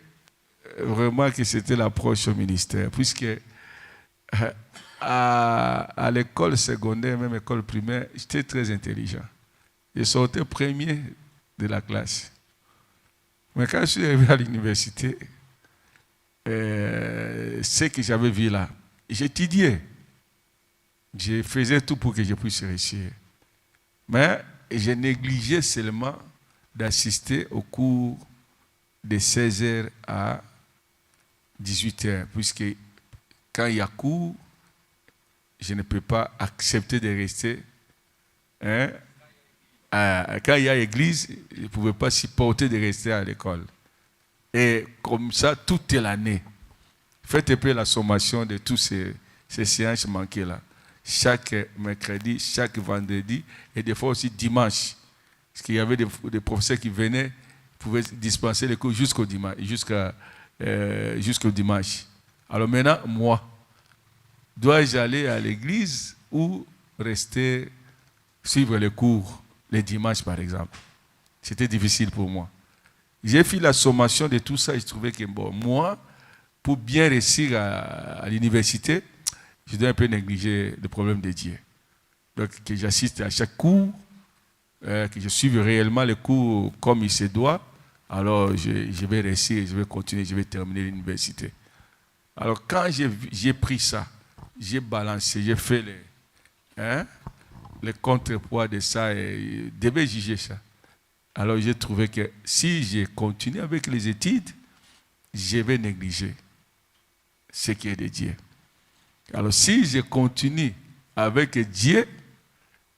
vraiment que c'était l'approche au ministère, puisque à l'école secondaire, même école primaire, j'étais très intelligent. Je sortais premier de la classe. Mais quand je suis arrivé à l'université, ce que j'avais vu là, j'étudiais. Je faisais tout pour que je puisse réussir. Mais je négligeais seulement d'assister au cours de 16h à 18h, puisque quand il y a cours, je ne peux pas accepter de rester. Hein? Quand il y a église, je ne pouvais pas supporter de rester à l'école. Et comme ça, toute l'année. Faites un peu la sommation de tous ces séances manquées-là. Chaque mercredi, chaque vendredi, et des fois aussi dimanche. Parce qu'il y avait des professeurs qui venaient, pouvaient dispenser les cours jusqu'au dimanche. Jusqu'au dimanche. Alors maintenant, moi, dois-je aller à l'église ou rester suivre les cours les dimanches, par exemple? C'était difficile pour moi. J'ai fait la sommation de tout ça et je trouvais que, bon, moi, pour bien réussir à l'université, je dois un peu négliger le problème de Dieu. Donc, que j'assiste à chaque cours, que je suive réellement les cours comme il se doit, alors je vais réussir, je vais continuer, je vais terminer l'université. Alors, quand j'ai pris ça, j'ai balancé, j'ai fait les contrepoids de ça et je devais juger ça. Alors, j'ai trouvé que si je continue avec les études, je vais négliger ce qui est de Dieu. Alors, si je continue avec Dieu,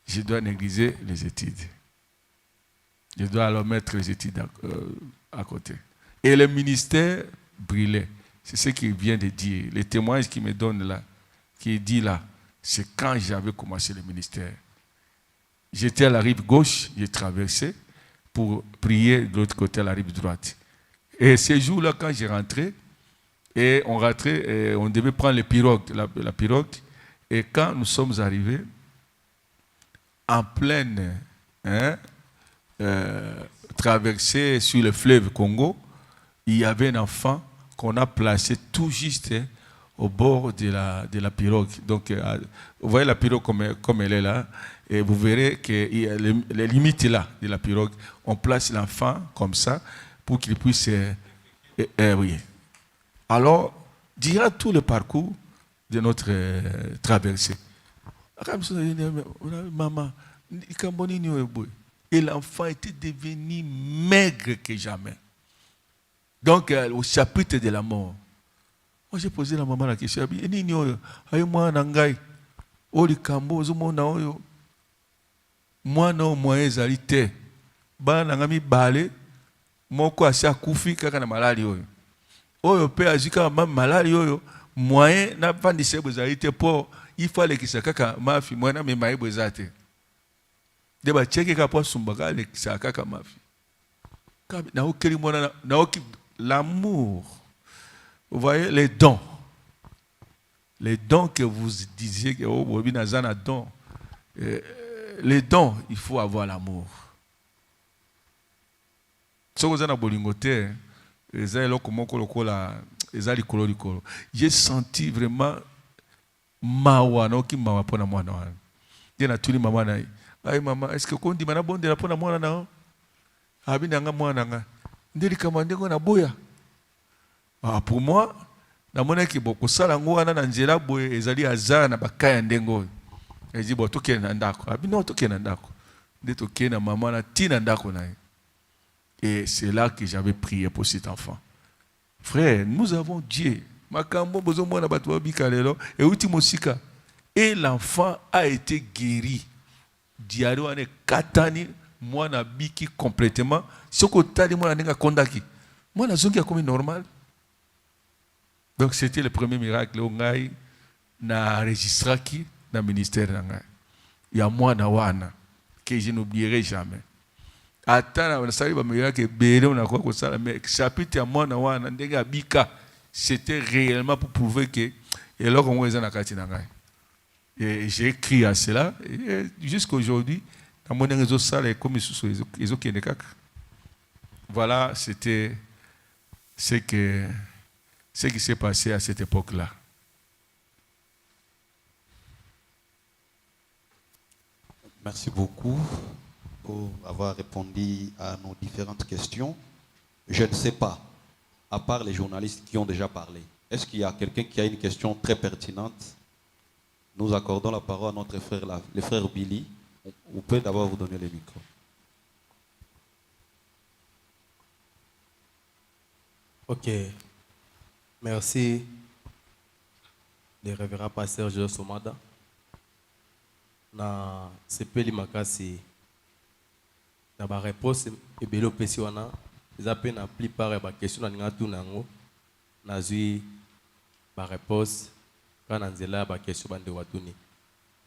je dois négliger les études. Je dois alors mettre les études à côté. Et le ministère brûlait. C'est ce qu'il vient de dire. Les témoignages qu'il me donne là, qu'il dit là, c'est quand j'avais commencé le ministère. J'étais à la rive gauche, j'ai traversé pour prier de l'autre côté à la rive droite. Et ces jours-là, quand j'ai rentré, et on rentrait, et on devait prendre les pirogues, la pirogue. Et quand nous sommes arrivés, en pleine traversée sur le fleuve Congo, il y avait un enfant qu'on a placé tout juste au bord de la pirogue. Donc, vous voyez la pirogue comme elle est là, et vous verrez que les limites là de la pirogue, on place l'enfant comme ça pour qu'il puisse... oui. Alors, durant tout le parcours de notre traversée, maman, et l'enfant était devenu maigre que jamais. Donc, au chapitre de la mort, moi j'ai posé la maman la question, moi non moyen ezalité bana ngami balé moko asa kufi kaka na malali oyo oyo pe azika malali oyo moyen na vandise bozalité pour il fallait que ça kaka mafi moyen na memaye bozate de ba cheke ka po sumbaka le ça kaka mafi na okeli mona na oki l'amour. Vous voyez les dons que vous disiez que oh bobi nazana don. Les dons, il faut avoir l'amour. J'ai senti vraiment mawa qui mawa pona mwana wana. Dina tuli mama na. Ay mama, est-ce que qu'on dit mana bonde la pona mwana na? Abi nanga mwana nga. Ndeli kama ndengo na boya. Ah pour moi, na mona ki boko sala ngo wana na nzela boye ezali azana bakaya ndengo. Et dit, bon, tout est dans d'accord. Non, tout est dans d'accord. Tout est dans maman, tina d'accord. Et c'est là que j'avais prié pour cet enfant. Frère, nous avons Dieu. Et l'enfant a été guéri. Diarrhée ane katani, moi na biki complètement. Ce que tu as dit, moi na kondaki. Moi na zongi a comme normal. Donc c'était le premier miracle. On a enregistré qui dans le ministère. Il y a moi na wana que je n'oublierai jamais. Attends, on a salué le miracle que on a quoi que ça, mais chapitre à moi na wana ndenge bika, c'était réellement pour prouver que et alors on est dans katina ngai. Et j'ai écrit à cela et jusqu'à aujourd'hui dans mon réseau sale comme ils ont qui est voilà, c'était ce qui s'est passé à cette époque-là. Merci beaucoup pour avoir répondu à nos différentes questions. Je ne sais pas, à part les journalistes qui ont déjà parlé, est-ce qu'il y a quelqu'un qui a une question très pertinente? Nous accordons la parole à notre frère, le frère Billy. Vous pouvez d'abord vous donner le micro. Ok. Merci, le révérend pasteur Joe Somada. Na sepeli makasi na ba réponse ebelo pesi wana eza pe na plupart ya ba question na ninga tuna ngo nazwi ba réponse kana nzela ba question bande watuni